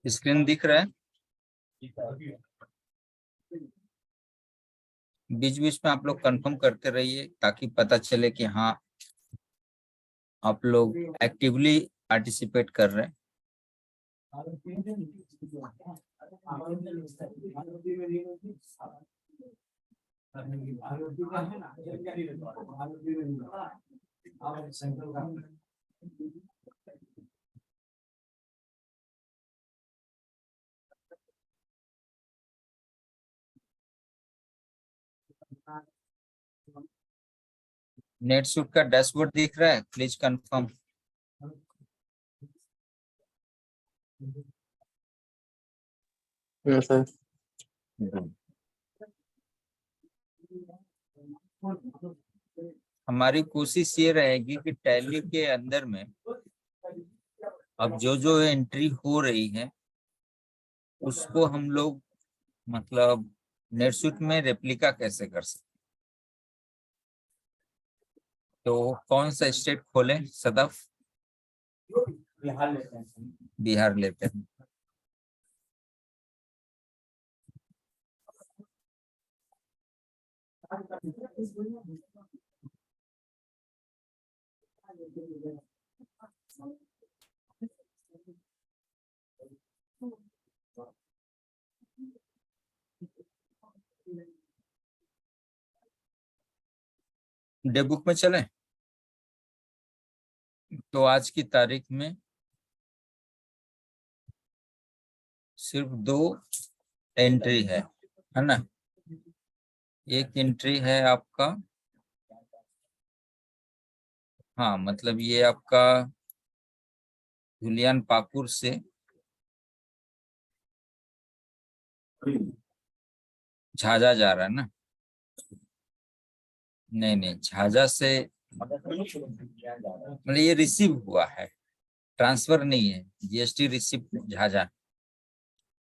Screen दिख रहा है? बीच बीच में आप लोग कंफर्म करते रहिए ताकि पता चले कि हाँ आप लोग एक्टिवली पार्टिसिपेट कर रहे हैं। नेटसूट का डैशबोर्ड दिख रहा है? Please confirm. सर हमारी कोशिश ये रहेगी कि टैली के अंदर में अब जो एंट्री हो रही है उसको हम लोग मतलब नेटसूट में रेप्लिका कैसे कर सकते। तो कौन सा स्टेट खोलें सदफ? बिहार लेते हैं। बिहार लेते हैं। डे बुक में चलें तो आज की तारीख में सिर्फ 2 एंट्री है ना। एक एंट्री है आपका, हाँ मतलब ये आपका धुलियान पाकुर से झाझा जा रहा है ना। नहीं झाझा से मतलब ये रिसीव हुआ है, ट्रांसफर नहीं है। GST receipt Jhajha.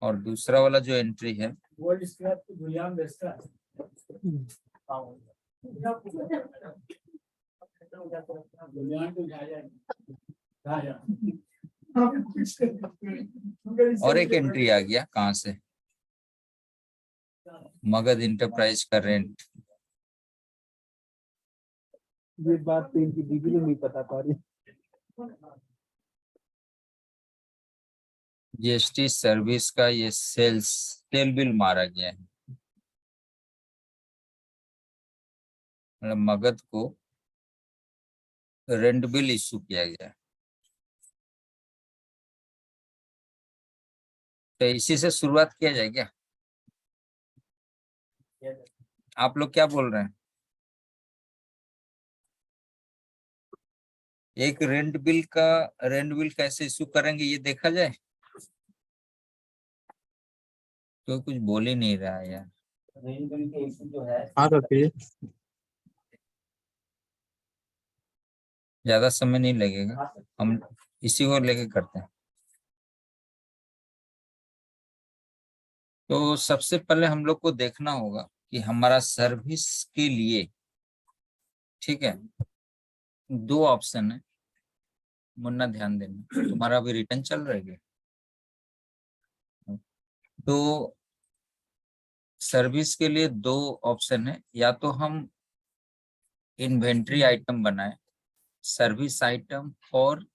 और दूसरा वाला जो एंट्री है और एक एंट्री आ गया कहाँ से, मगध इंटरप्राइज का रेंट। ये बात तो इनकी दीदी को नहीं पता पा रही। जीएसटी सर्विस का ये सेल बिल मारा गया है, मतलब मगध को रेंट बिल इशू किया गया है। तो इसी से शुरुआत किया जाए क्या? आप लोग क्या बोल रहे हैं? एक रेंट बिल कैसे इशू करेंगे ये देखा जाए। तो कुछ बोल ही नहीं रहा है यार। रेंट बिल के इशू जो है हाँ रखिए। ज्यादा समय नहीं लगेगा, हम इसी को लेके करते हैं। तो सबसे पहले हम लोग को देखना होगा कि हमारा सर्विस के लिए, ठीक है, 2 ऑप्शन है। मुन्ना ध्यान देना, तुम्हारा अभी रिटर्न चल रहा है। तो सर्विस के लिए 2 ऑप्शन है, या तो हम इन्वेंट्री आइटम बनाए, सर्विस आइटम और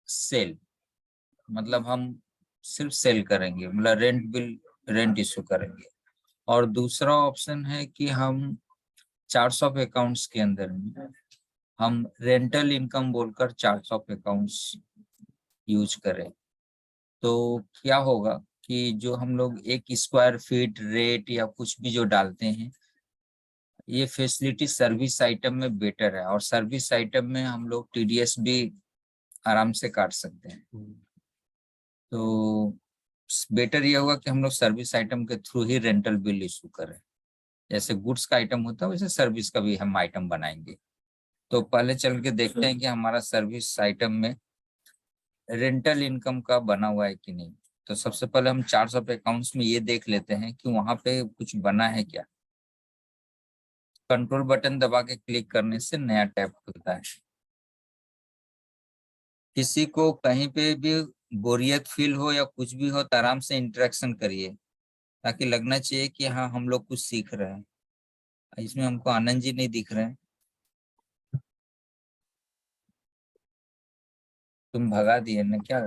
सेल, मतलब हम सिर्फ सेल करेंगे, मतलब रेंट इशू करेंगे। और दूसरा ऑप्शन है कि हम चार्ट्स ऑफ अकाउंट्स के अंदर में हम रेंटल इनकम बोलकर चार्ट्स ऑफ अकाउंट्स यूज करें। तो क्या होगा कि जो हम लोग 1 स्क्वायर फीट रेट या कुछ भी जो डालते हैं, ये फैसिलिटी सर्विस आइटम में बेटर है। और सर्विस आइटम में हम लोग टीडीएस भी आराम से काट सकते हैं। तो बेटर ये होगा कि हम लोग सर्विस आइटम के थ्रू ही रेंटल बिल इशू करें। जैसे गुड्स का आइटम होता है वैसे सर्विस का भी हम आइटम बनाएंगे। तो पहले चल के देखते हैं कि हमारा सर्विस आइटम में रेंटल इनकम का बना हुआ है कि नहीं। तो सबसे पहले हम चार्ट्स ऑफ अकाउंट्स में ये देख लेते हैं कि वहां पे कुछ बना है क्या। कंट्रोल बटन दबा के क्लिक करने से नया टैब खुलता है। किसी को कहीं पे भी बोरियत फील हो या कुछ भी हो तो आराम से इंटरेक्शन करिए, ताकि लगना चाहिए कि हाँ हम लोग कुछ सीख रहे हैं। इसमें हमको आनंद जी नहीं दिख रहे हैं, तुम भगा दिए ना क्या।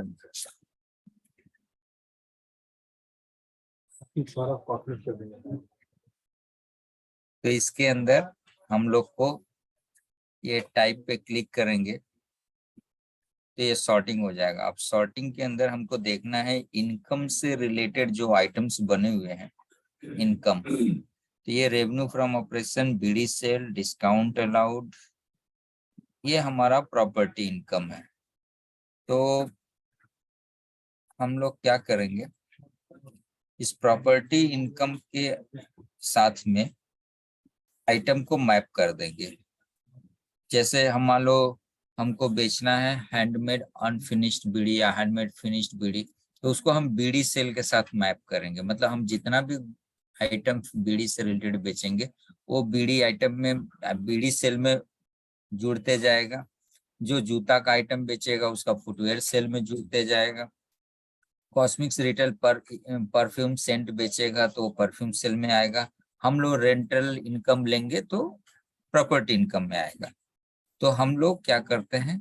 सारा कॉपरेट कर देंगे। तो इसके अंदर हम लोग को ये टाइप पे क्लिक करेंगे तो ये सॉर्टिंग हो जाएगा। अब सॉर्टिंग के अंदर हमको देखना है इनकम से रिलेटेड जो आइटम्स बने हुए हैं इनकम। तो ये रेवेन्यू फ्रॉम ऑपरेशन, बीडी सेल, डिस्काउंट अलाउड, ये हमारा प्रॉपर्टी इनकम है। तो हम लोग क्या करेंगे, इस प्रॉपर्टी इनकम के साथ में आइटम को मैप कर देंगे। जैसे हम मान लो हमको बेचना है हैंडमेड अनफिनिश्ड बीड़ी या हैंडमेड फिनिश्ड बीड़ी, तो उसको हम बीड़ी सेल के साथ मैप करेंगे। मतलब हम जितना भी आइटम बीड़ी से रिलेटेड बेचेंगे वो बीड़ी आइटम में बीड़ी सेल में जुड़ते जाएगा। जो जूता का आइटम बेचेगा उसका फुटवेयर सेल में जुड़ते जाएगा। कॉस्मेटिक्स रिटेल पर परफ्यूम सेंट बेचेगा तो परफ्यूम सेल में आएगा। हम लोग रेंटल इनकम लेंगे तो प्रॉपर्टी इनकम में आएगा। तो हम लोग क्या करते हैं,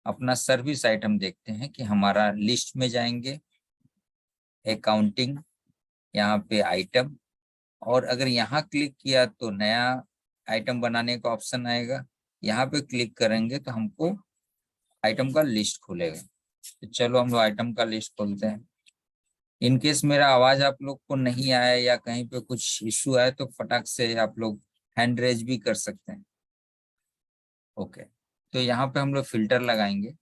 अपना सर्विस आइटम देखते हैं कि हमारा लिस्ट में जाएंगे, अकाउंटिंग, यहाँ पे आइटम, और अगर यहाँ क्लिक किया तो नया आइटम बनाने का ऑप्शन आएगा। यहाँ पे क्लिक करेंगे तो हमको आइटम का लिस्ट खुलेगा। तो चलो हम लोग आइटम का लिस्ट खोलते हैं। इनकेस मेरा आवाज आप लोग को नहीं आया या कहीं पे कुछ इश्यू आए तो फटाक से आप लोग हैंड रेज भी कर सकते हैं। ओके, तो यहाँ पे हम लोग फिल्टर लगाएंगे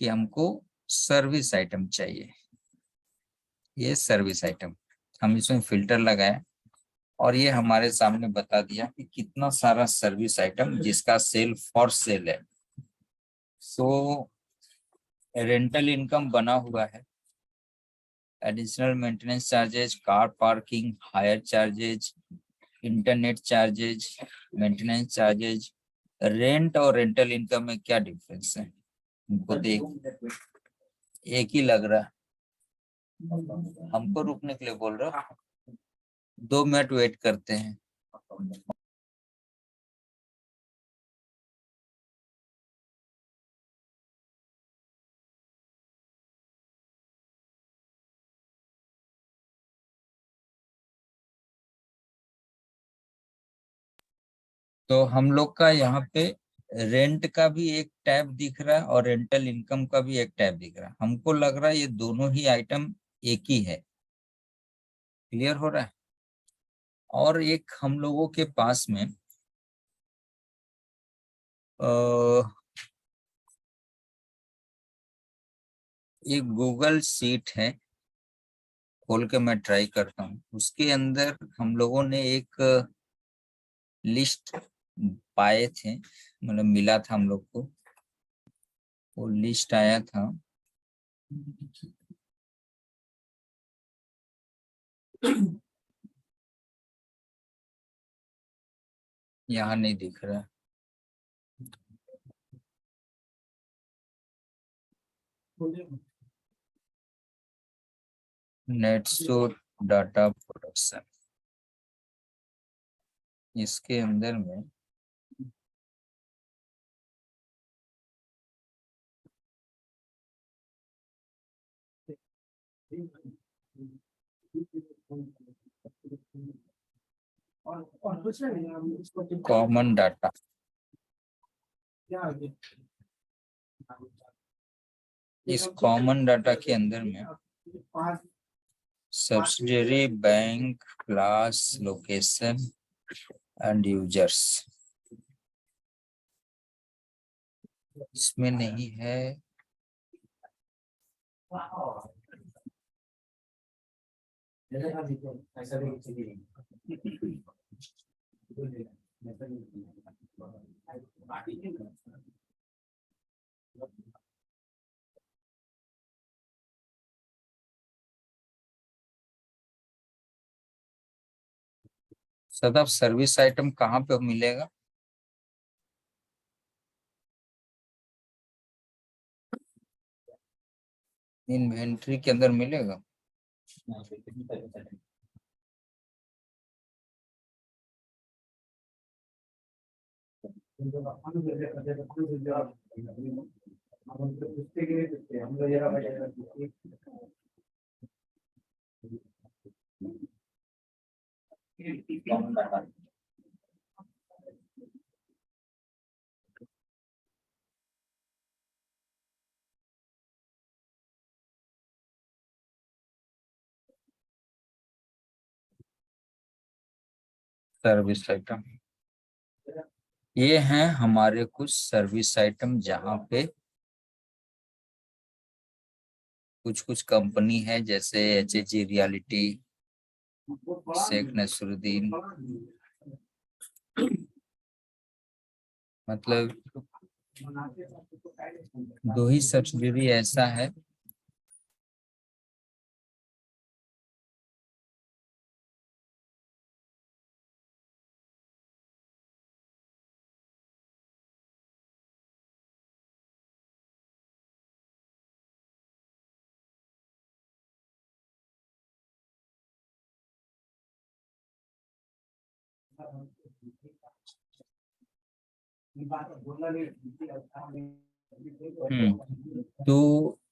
कि हमको सर्विस आइटम चाहिए। ये सर्विस आइटम हम इसमें फिल्टर लगाए और ये हमारे सामने बता दिया कि कितना सारा सर्विस आइटम जिसका सेल फॉर सेल है। सो रेंटल इनकम बना हुआ है, additional maintenance charges, car parking, hire charges, internet charges, maintenance charges. Rent और रेंटल इनकम में क्या डिफरेंस है, हमको तो एक ही लग रहा है। हमको रुकने के लिए बोल रहा हूँ, 2 मिनट वेट करते हैं। तो हम लोग का यहाँ पे रेंट का भी एक टैब दिख रहा है और रेंटल इनकम का भी एक टैब दिख रहा है। हमको लग रहा है ये दोनों ही आइटम एक ही है। क्लियर हो रहा है। और एक हम लोगों के पास में एक गूगल शीट है, खोल के मैं ट्राई करता हूँ। उसके अंदर हम लोगों ने एक लिस्ट पाए थे, मतलब मिला था हम लोग को, वो लिस्ट आया था। यहाँ नहीं दिख रहा। नेटसूट डाटा प्रोडक्शन, इसके अंदर में कॉमन डाटा, इस कॉमन डाटा के अंदर में subsidiary, bank, class, location and users इसमें नहीं है। सदाब सर्विस आइटम कहाँ पे मिलेगा? इन्वेंट्री के अंदर मिलेगा। सर्विस आइटम ये हैं हमारे कुछ सर्विस आइटम, जहाँ पे कुछ कुछ कंपनी है जैसे HG रियलिटी, शेख नसरुद्दीन, मतलब 2 ही सब्सिडियरी ऐसा है तो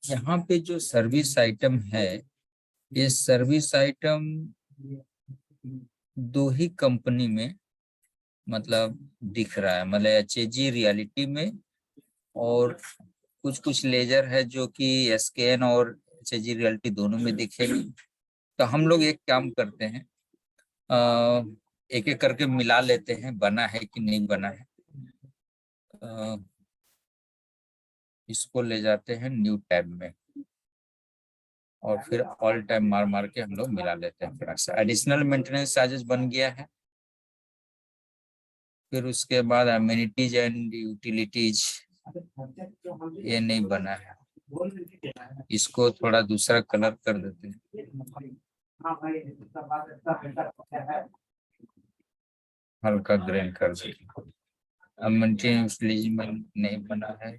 यहाँ पे जो सर्विस आइटम है, ये सर्विस आइटम 2 ही कंपनी में मतलब दिख रहा है, मतलब HG रियलिटी में, और कुछ कुछ लेजर है जो कि SKN और HG रियलिटी दोनों में दिखेगी। तो हम लोग एक काम करते हैं, एक एक करके मिला लेते हैं, बना है कि नहीं बना है। इसको ले जाते हैं न्यू टैब में और फिर ऑल टाइम मार मार के हम लोग मिला लेते हैं। फिर एडिशनल मेंटेनेंस चार्जेस बन गया है। फिर उसके बाद अमेनिटीज एंड यूटिलिटीज ये नहीं बना है, इसको थोड़ा दूसरा कलर कर देते हैं, हल्का ग्रीन कर देते हैं। अमेनिटीज नहीं बना है।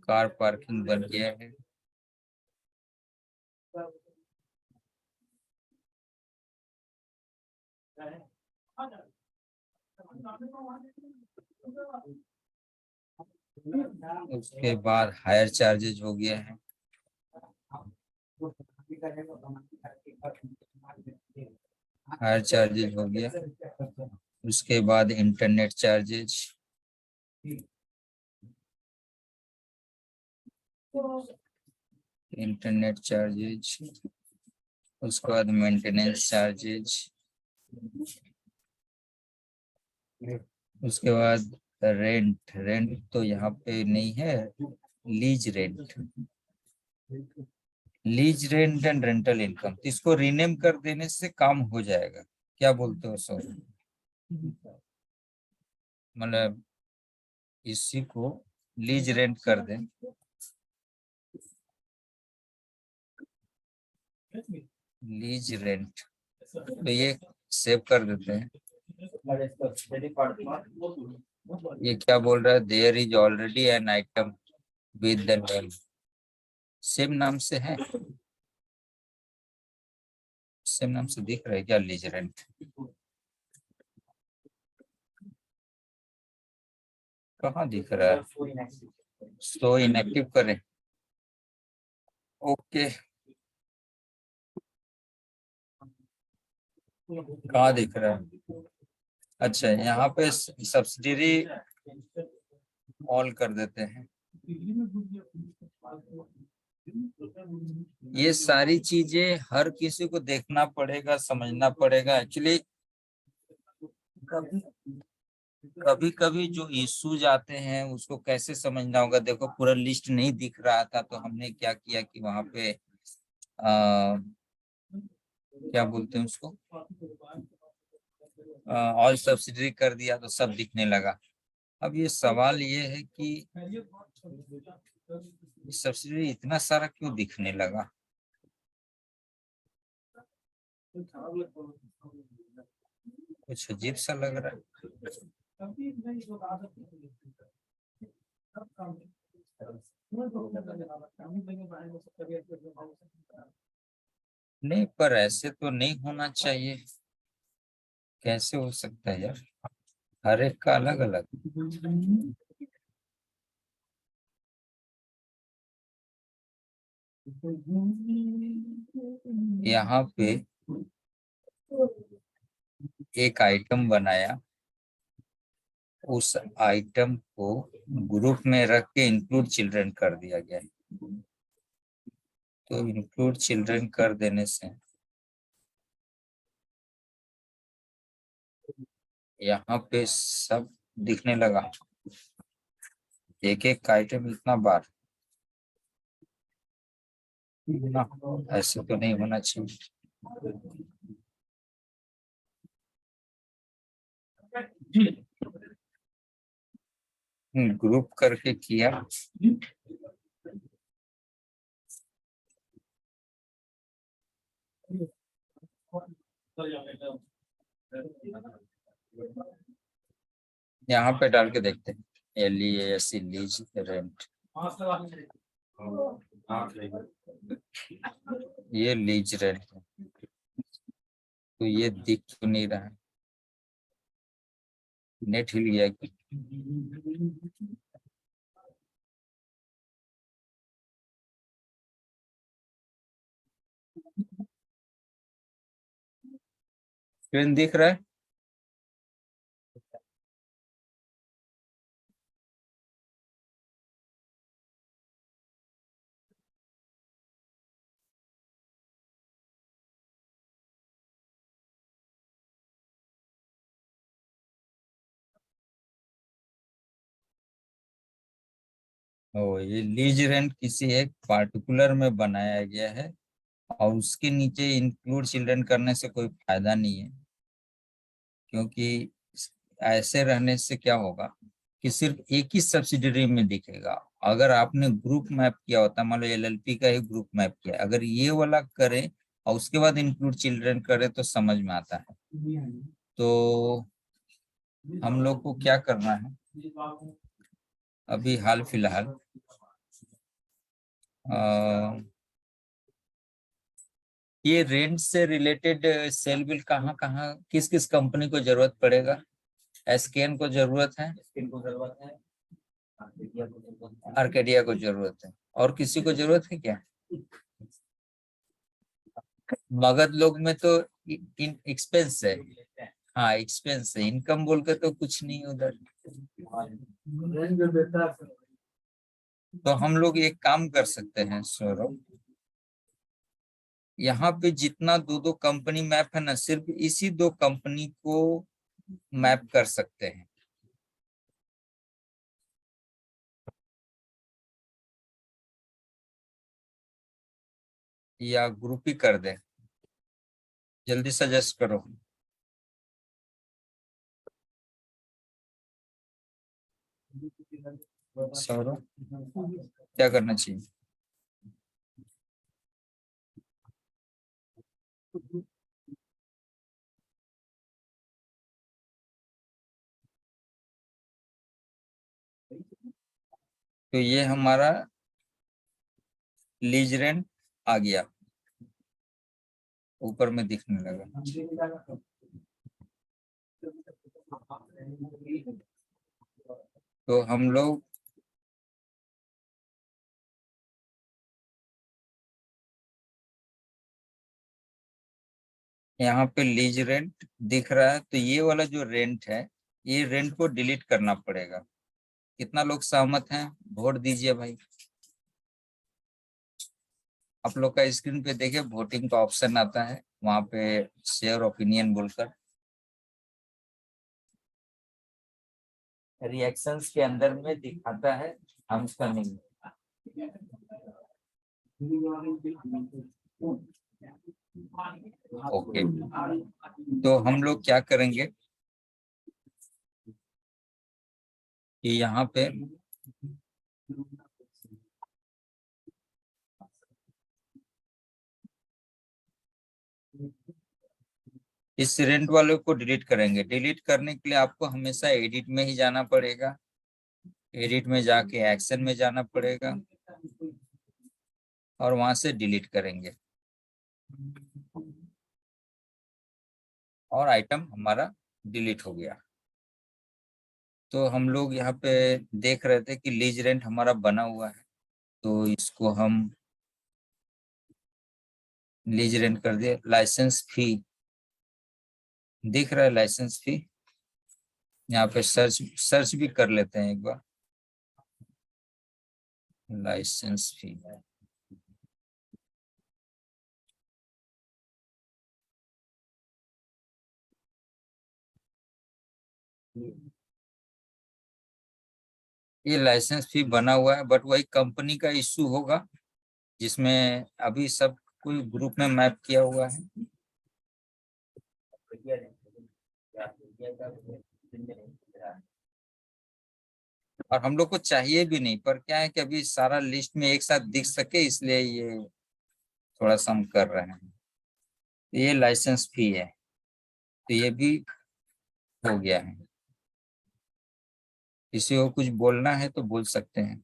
कार पार्किंग बन गया है। उसके बाद हायर चार्जेज हो गया है। हायर चार्जेज हो गया। उसके बाद इंटरनेट चार्जेज, इंटरनेट चार्जेज, उसके बाद मेंटेनेंस चार्जेज, उसके बाद रेंट। रेंट तो यहाँ पे नहीं है, lease rent, lease rent and rental income. इसको रीनेम कर देने से काम हो जाएगा, क्या बोलते हो सर? मतलब इसी को लीज रेंट कर दें, लीज रेंट, तो ये सेव कर देते हैं। ये क्या बोल रहा है? There is already an item with the name, same नाम से है, सेम नाम से दिख रहा है क्या लीज रेंट? कहाँ दिख रहा है? सो इनएक्टिव करें। ओके, कहाँ दिख रहा है? अच्छा, यहाँ पे सब्सिडरी ऑल कर देते हैं। ये सारी चीजें हर किसी को देखना पड़ेगा, समझना पड़ेगा। एक्चुअली कभी कभी जो इश्यूज आते हैं उसको कैसे समझना होगा। देखो पूरा लिस्ट नहीं दिख रहा था, तो हमने क्या किया कि वहां पे क्या बोलते हैं उसको, ऑल सब्सिडरी कर दिया तो सब दिखने लगा। अब ये सवाल ये है कि सब्सिडरी इतना सारा क्यों दिखने लगा। कुछ अजीब सा लग रहा है। नहीं, पर ऐसे तो नहीं होना चाहिए। कैसे हो सकता है यार, हर एक का अलग अलग। यहाँ पे एक आइटम बनाया, उस आइटम को ग्रुप में रख के इंक्लूड चिल्ड्रन कर दिया गया है। तो इंक्लूड चिल्ड्रन कर देने से यहाँ पे सब दिखने लगा, एक एक आइटम इतना बार ना, ऐसे तो नहीं होना चाहिए। ग्रुप करके किया, यहाँ पे डाल के देखते हैं, LEAS लीज रेंट, ये लीज रेंट है, तो ये दिख तो नहीं रहा है। नेट हिल गया कि स्क्रीन दिख रहा है। ये लीज रेंट किसी एक पार्टिकुलर में बनाया गया है और उसके नीचे इंक्लूड चिल्ड्रन करने से कोई फायदा नहीं है, क्योंकि ऐसे रहने से क्या होगा कि सिर्फ एक ही सब्सिडरी में दिखेगा। अगर आपने ग्रुप मैप किया होता, मान लो LLP का ही ग्रुप मैप किया, अगर ये वाला करें और उसके बाद इंक्लूड चिल्ड्रन करें तो समझ में आता है। तो हम लोग को क्या करना है, अभी हाल फिलहाल ये रेंट से रिलेटेड सेल बिल कहाँ कहाँ किस किस कंपनी को जरूरत पड़ेगा। SKN को जरूरत है, इनको जरूरत है, आर्केडिया को जरूरत है, और किसी को जरूरत है क्या। मगध लोग में तो एक्सपेंस है, हाँ एक्सपेंस है, इनकम बोल के तो कुछ नहीं उधर। तो हम लोग एक काम कर सकते हैं सौरभ, यहाँ पे जितना दो दो कंपनी मैप है ना, सिर्फ इसी दो कंपनी को मैप कर सकते हैं, या ग्रुप ही कर दे। जल्दी सजेस्ट करो सौरभ, क्या करना चाहिए। तो ये हमारा लीज रेंट आ गया, ऊपर में दिखने लगा। तो हम लोग यहाँ पे लीज रेंट दिख रहा है, तो ये वाला जो रेंट है, ये रेंट को डिलीट करना पड़ेगा। कितना लोग सहमत हैं, वोट दीजिए भाई। आप लोग का स्क्रीन पे देखिए वोटिंग का ऑप्शन आता है, वहां पे शेयर ओपिनियन बोलकर रिएक्शंस के अंदर में दिखाता है, हम उसका नहीं। ओके, तो हम लोग क्या करेंगे कि यहाँ पे इस रेंट वाले को डिलीट करेंगे। डिलीट करने के लिए आपको हमेशा एडिट में ही जाना पड़ेगा। एडिट में जाके एक्शन में जाना पड़ेगा और वहां से डिलीट करेंगे और आइटम हमारा डिलीट हो गया। तो हम लोग यहाँ पे देख रहे थे कि लीज रेंट हमारा बना हुआ है, तो इसको हम लीज रेंट कर दिए। लाइसेंस फी दिख रहा है, लाइसेंस फी यहाँ पे सर्च भी कर लेते हैं एक बार। लाइसेंस फी ये लाइसेंस फी बना हुआ है, बट वही कंपनी का इशू होगा जिसमें अभी सब कोई ग्रुप में मैप किया हुआ है। और हम लोग को चाहिए भी नहीं, पर क्या है कि अभी सारा लिस्ट में एक साथ दिख सके इसलिए ये थोड़ा सा हम कर रहे हैं। ये लाइसेंस फी है, तो ये भी हो गया है। किसी को कुछ बोलना है तो बोल सकते हैं।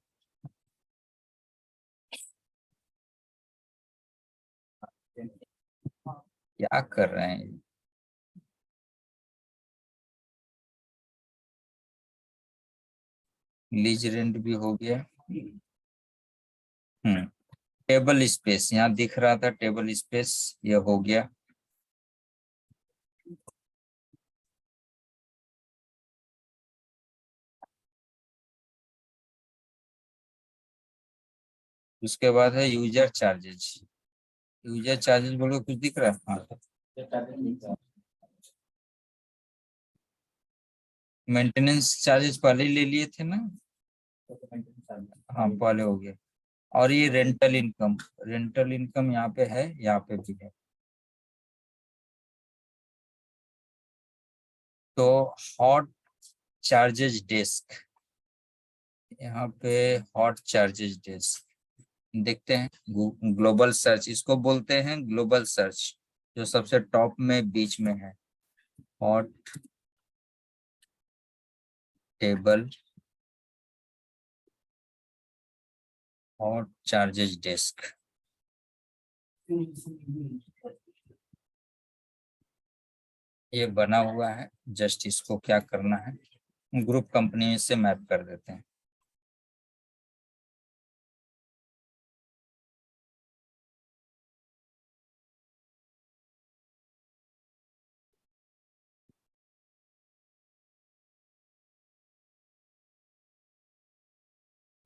क्या कर रहे हैं? लीज रेंट भी हो गया। टेबल स्पेस यहाँ दिख रहा था, टेबल स्पेस ये हो गया। उसके बाद है यूजर चार्जेस। यूजर चार्जेस बोलो, कुछ दिख रहा है? हाँ, मेंटेनेंस चार्जेस पहले ही ले लिए थे ना। हाँ, पहले हो गया। और ये रेंटल इनकम, रेंटल इनकम यहाँ पे है, यहाँ पे भी है। तो हॉट चार्जेस डेस्क, यहाँ पे हॉट चार्जेस डेस्क देखते हैं। ग्लोबल सर्च इसको बोलते हैं, ग्लोबल सर्च जो सबसे टॉप में बीच में है। Hot table, hot charges desk. ये बना हुआ है, जस्ट इसको क्या करना है, ग्रुप कंपनी से मैप कर देते हैं।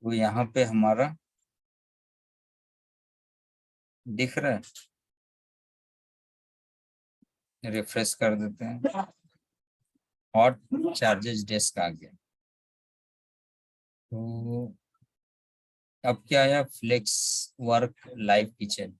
तो यहाँ पे हमारा दिख रहा है, रिफ्रेश कर देते हैं। हॉट चार्जेस डेस्क आ गया। तो अब क्या आया, flex work live kitchen.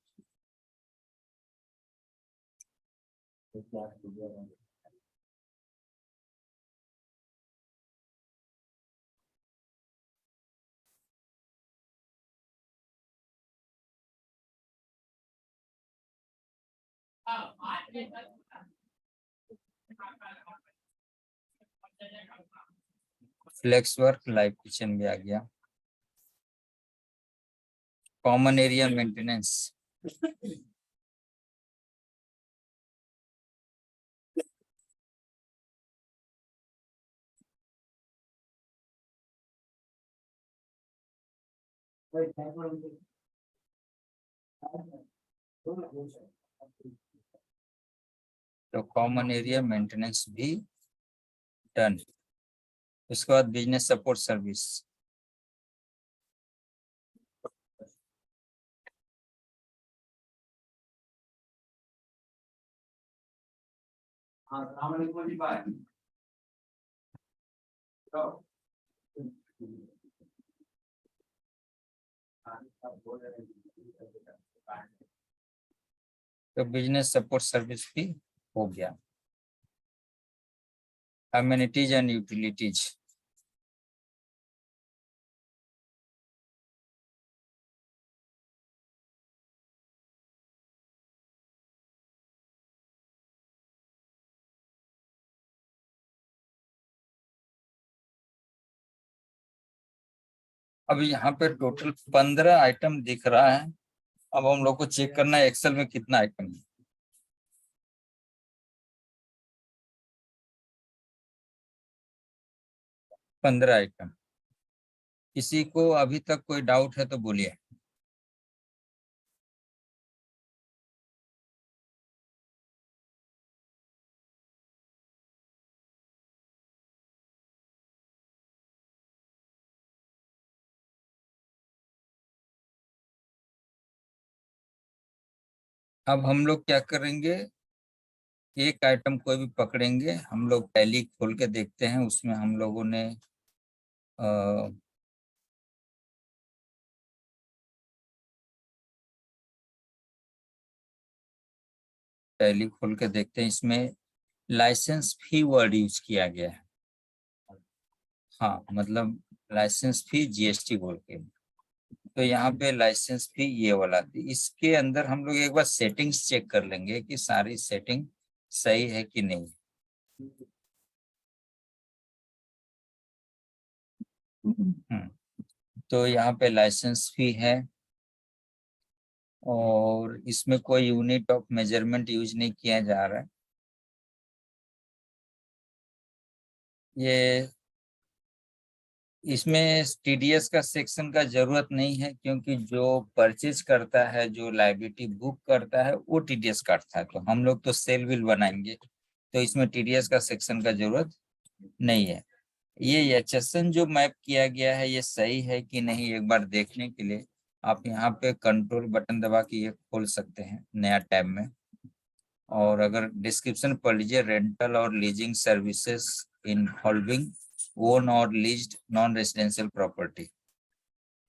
Flex work live kitchen भी आ गया। कॉमन एरिया मेंटेनेंस, तो कॉमन एरिया मेंटेनेंस भी डन। उसके बाद बिजनेस सपोर्ट सर्विस, तो बिजनेस सपोर्ट सर्विस भी हो गया। अमेनिटीज एंड यूटिलिटीज, अब यहाँ पे टोटल 15 आइटम दिख रहा है। अब हम लोग को चेक करना है एक्सेल में कितना आइटम है। 15 आइटम। किसी को अभी तक कोई डाउट है तो बोलिए। अब हम लोग क्या करेंगे, एक आइटम कोई भी पकड़ेंगे, हम लोग टैली खोल के देखते हैं। उसमें हम लोगों ने टैली खोल के देखते हैं, इसमें लाइसेंस फी वर्ड यूज किया गया है। हाँ, मतलब लाइसेंस फी जीएसटी बोल के। तो यहाँ पे लाइसेंस फी ये वाला थी। इसके अंदर हम लोग एक बार सेटिंग्स चेक कर लेंगे कि सारी सेटिंग सही है कि नहीं। तो यहाँ पे लाइसेंस फी है और इसमें कोई यूनिट ऑफ मेजरमेंट यूज नहीं किया जा रहा है। ये इसमें टीडीएस का सेक्शन का जरूरत नहीं है, क्योंकि जो परचेज करता है, जो लायबिलिटी बुक करता है, वो टीडीएस काटता है। तो हम लोग तो सेल बिल बनाएंगे, तो इसमें टीडीएस का सेक्शन का जरूरत नहीं है। ये एचएसएन जो मैप किया गया है, ये सही है कि नहीं एक बार देखने के लिए आप यहाँ पे कंट्रोल बटन दबा के ये खोल सकते हैं नया टैब में। और अगर डिस्क्रिप्शन पढ़ लीजिए, रेंटल और लीजिंग सर्विसेज इन्वॉल्विंग ओन और लीज्ड नॉन रेजिडेंशियल प्रॉपर्टी,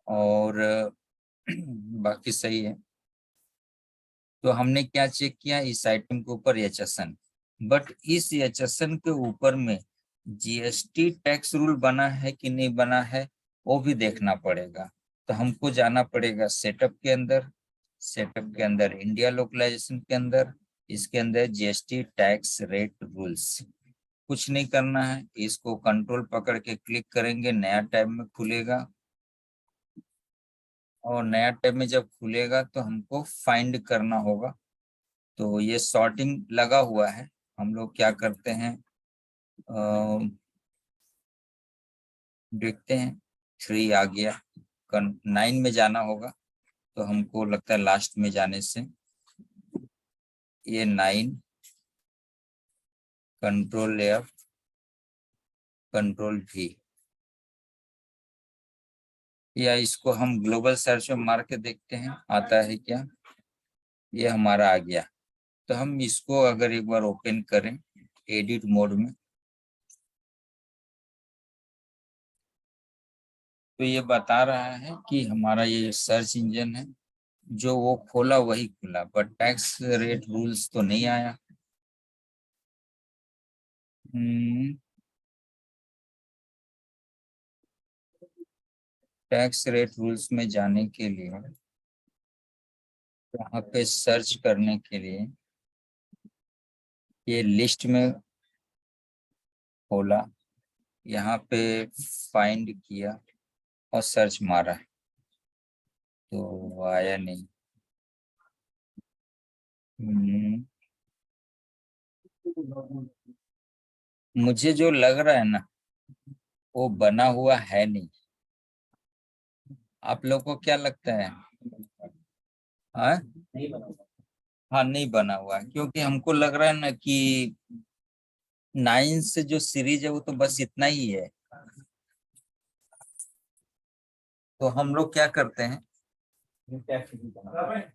और बाकी सही है। तो हमने क्या चेक किया, इस आइटम के ऊपर एचएसएन, बट इस एचएसएन के ऊपर में जीएसटी टैक्स रूल बना है कि नहीं बना है, वो भी देखना पड़ेगा। तो हमको जाना पड़ेगा सेटअप के अंदर, सेटअप के अंदर इंडिया लोकलाइजेशन के अंदर, इसके अंदर जीएसटी टैक्स रेट रूल्स। कुछ नहीं करना है, इसको कंट्रोल पकड़ के क्लिक करेंगे, नया टैब में खुलेगा। और नया टैब में जब खुलेगा तो हमको फाइंड करना होगा। तो ये सॉर्टिंग लगा हुआ है। हम लोग क्या करते हैं, देखते हैं 3 आ गया, 9 में जाना होगा। तो हमको लगता है लास्ट में जाने से ये 9, कंट्रोल F, कंट्रोल V, या इसको हम ग्लोबल सर्च में मार के देखते हैं आता है क्या। ये हमारा आ गया। तो हम इसको अगर एक बार ओपन करें एडिट मोड में, तो ये बता रहा है कि हमारा ये सर्च इंजन है, जो वो खोला वही खुला, बट टैक्स रेट रूल्स तो नहीं आया। टैक्स रेट रूल्स में जाने के लिए यहाँ पे सर्च करने के लिए ये लिस्ट में खोला, यहाँ पे फाइंड किया और सर्च मारा, तो आया नहीं। मुझे जो लग रहा है ना, वो बना हुआ है नहीं। आप लोग को क्या लगता है? हाँ, नहीं बना हुआ। हाँ नहीं बना हुआ है, क्योंकि हमको लग रहा है ना कि 9 से जो सीरीज है वो तो बस इतना ही है। तो हम लोग क्या करते हैं, टैक्स भी बना हुआ है।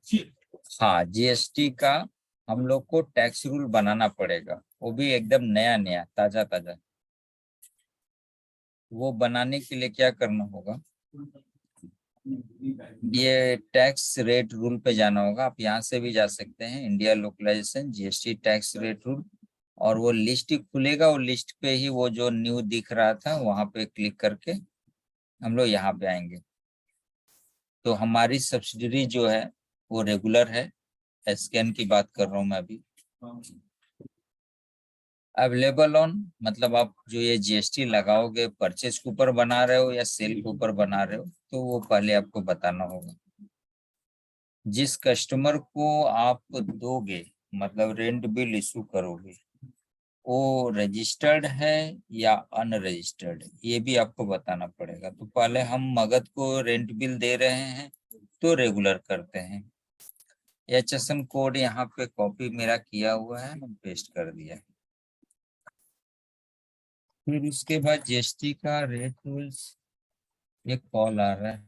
हाँ जीएसटी का हम लोग को टैक्स रूल बनाना पड़ेगा, वो भी एकदम नया नया ताजा ताजा। वो बनाने के लिए क्या करना होगा, ये टैक्स रेट रूल पे जाना होगा। आप यहाँ से भी जा सकते हैं, India localization GST tax rate rule, और वो लिस्ट ही खुलेगा। वो लिस्ट पे ही वो जो न्यू दिख रहा था वहां पे क्लिक करके हम लोग यहाँ पे आएंगे। तो हमारी सब्सिडरी जो है वो रेगुलर है, एसकेएन की बात कर रहा हूँ मैं अभी। अवेलेबल ऑन मतलब आप जो ये जीएसटी लगाओगे परचेज के ऊपर बना रहे हो या सेल के ऊपर बना रहे हो, तो वो पहले आपको बताना होगा। जिस कस्टमर को आप दोगे मतलब रेंट बिल इशू करोगे, वो रजिस्टर्ड है या अनरजिस्टर्ड, ये भी आपको बताना पड़ेगा। तो पहले हम मगध को रेंट बिल दे रहे हैं तो रेगुलर करते हैं। एचएसएन कोड यहाँ पे कॉपी मेरा किया हुआ है, मैं पेस्ट कर दिया। फिर उसके बाद जीएसटी का रेट रूल्स, एक कॉल आ रहा है।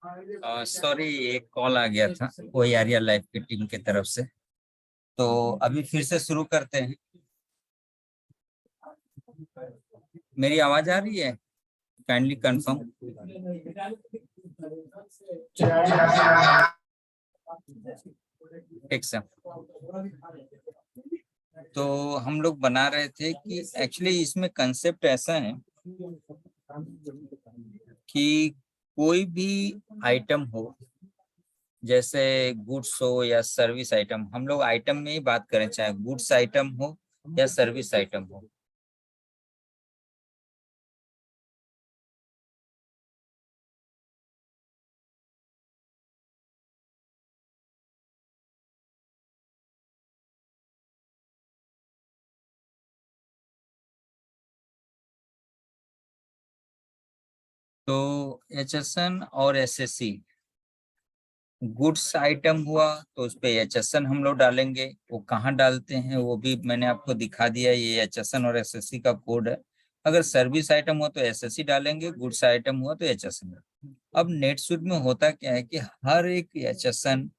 सॉरी, एक कॉल आ गया था वही आर्या लाइफ की टीम की तरफ से। तो अभी फिर से शुरू करते हैं। मेरी आवाज आ रही है? Kindly confirm. ठीक सर। तो हम लोग बना रहे थे कि एक्चुअली इसमें कंसेप्ट ऐसा है कि कोई भी आइटम हो, जैसे गुड्स हो या सर्विस आइटम, हम लोग आइटम में ही बात करें, चाहे गुड्स आइटम हो या सर्विस आइटम हो। तो एचएसएन और एसएससी, गुड्स आइटम हुआ तो उस पे एचएसएन हम लोग डालेंगे। वो कहाँ डालते हैं वो भी मैंने आपको दिखा दिया, ये एचएसएन और एसएससी का कोड है। अगर सर्विस आइटम हो तो एसएससी डालेंगे, गुड्स आइटम हुआ तो एचएसएन। अब नेटसूट में होता क्या है कि हर एक एचएसएन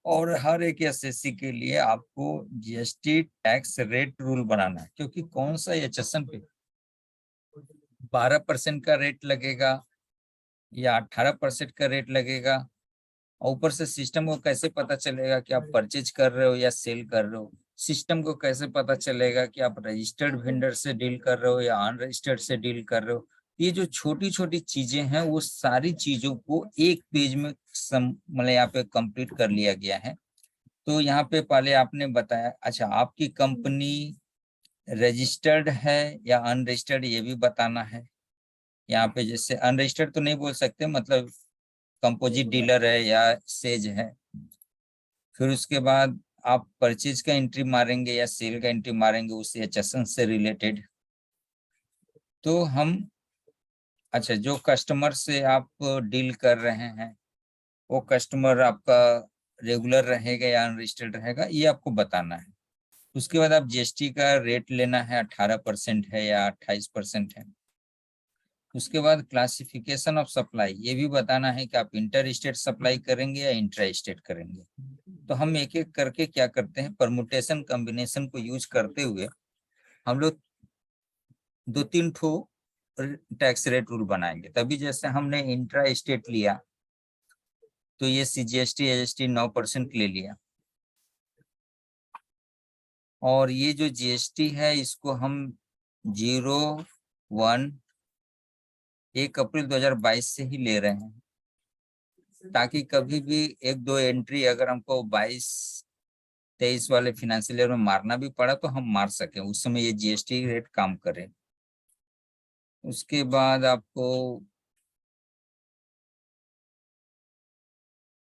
और हर एक एसएससी के लिए आपको जीएसटी टैक्स रेट रूल बनाना है, क्योंकि कौन सा एचएसएन पे 12% का रेट लगेगा या 18% का रेट लगेगा। और ऊपर से सिस्टम को कैसे पता चलेगा कि आप परचेज कर रहे हो या सेल कर रहे हो? सिस्टम को कैसे पता चलेगा कि आप रजिस्टर्ड वेंडर से डील कर रहे हो या अनरजिस्टर्ड से डील कर रहे हो? ये जो छोटी छोटी चीजें हैं वो सारी चीजों को एक पेज में मतलब यहाँ पे कंप्लीट कर लिया गया है। तो यहाँ पे पहले आपने बताया, अच्छा आपकी कंपनी रजिस्टर्ड है या अनरजिस्टर्ड ये भी बताना है। यहाँ पे जैसे अनरजिस्टर्ड तो नहीं बोल सकते, मतलब कंपोजिट डीलर है या सेज है। फिर उसके बाद आप परचेज का एंट्री मारेंगे या सेल का एंट्री मारेंगे उस एचएसएन से रिलेटेड। तो हम, अच्छा जो कस्टमर से आप डील कर रहे हैं वो कस्टमर आपका रेगुलर रहेगा या अनरजिस्टर्ड रहेगा, ये आपको बताना है। उसके बाद आप जीएसटी का रेट लेना है, 18% है या 28% है। उसके बाद क्लासिफिकेशन ऑफ सप्लाई, ये भी बताना है कि आप इंटर स्टेट सप्लाई करेंगे या इंट्रा स्टेट करेंगे। तो हम एक एक करके क्या करते हैं, परमुटेशन कॉम्बिनेशन को यूज करते हुए हम लोग 2-3 ठो टैक्स रेट रूल बनाएंगे। तभी जैसे हमने इंट्रा स्टेट लिया तो ये सीजीएसटी एसएसटी 9% ले लिया, और ये जो जीएसटी है इसको हम 1 अप्रैल 2022 से ही ले रहे हैं, ताकि कभी भी 1-2 एंट्री अगर हमको 22-23 वाले फाइनेंशियल ईयर में मारना भी पड़ा तो हम मार सकें, उस समय ये जीएसटी रेट काम करे। उसके बाद आपको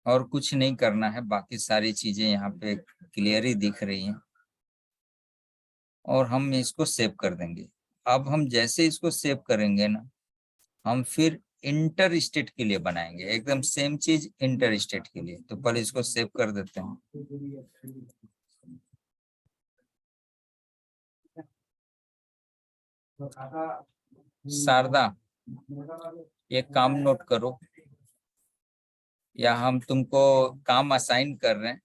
और कुछ नहीं करना है, बाकी सारी चीजें यहाँ पे क्लियर ही दिख रही हैं, और हम इसको सेव कर देंगे। अब हम जैसे इसको सेव करेंगे ना, हम फिर इंटर स्टेट के लिए बनाएंगे एकदम सेम चीज इंटर स्टेट के लिए। तो पहले इसको सेव कर देते हैं। शारदा, एक काम नोट करो, या हम तुमको काम असाइन कर रहे हैं।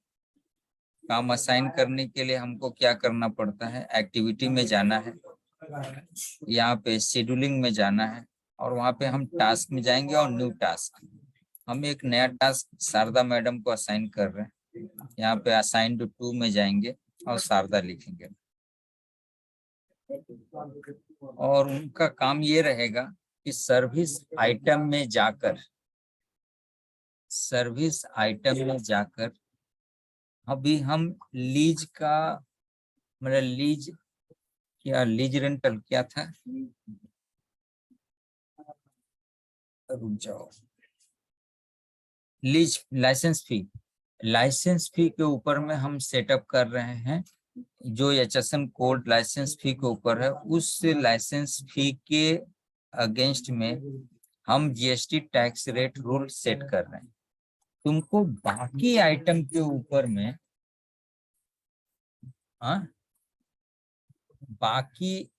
काम असाइन करने के लिए हमको क्या करना पड़ता है, एक्टिविटी में जाना है, यहाँ पे शेड्यूलिंग में जाना है, और वहाँ पे हम टास्क में जाएंगे और न्यू टास्क। हम एक नया टास्क शारदा मैडम को असाइन कर रहे हैं। यहाँ पे असाइन टू 2 में जाएंगे और शारदा लिखेंगे, और उनका काम ये रहेगा कि सर्विस आइटम में जाकर अभी हम लीज का, मतलब लीज क्या, लीज रेंटल क्या था, रुक जाओ, लीज लाइसेंस फी के ऊपर में हम सेटअप कर रहे हैं। जो एचएसएन कोड लाइसेंस फी के ऊपर है, उस लाइसेंस फी के अगेंस्ट में हम GST tax rate rule set कर रहे हैं। तुमको बाकी आइटम के ऊपर में, हाँ, बाकी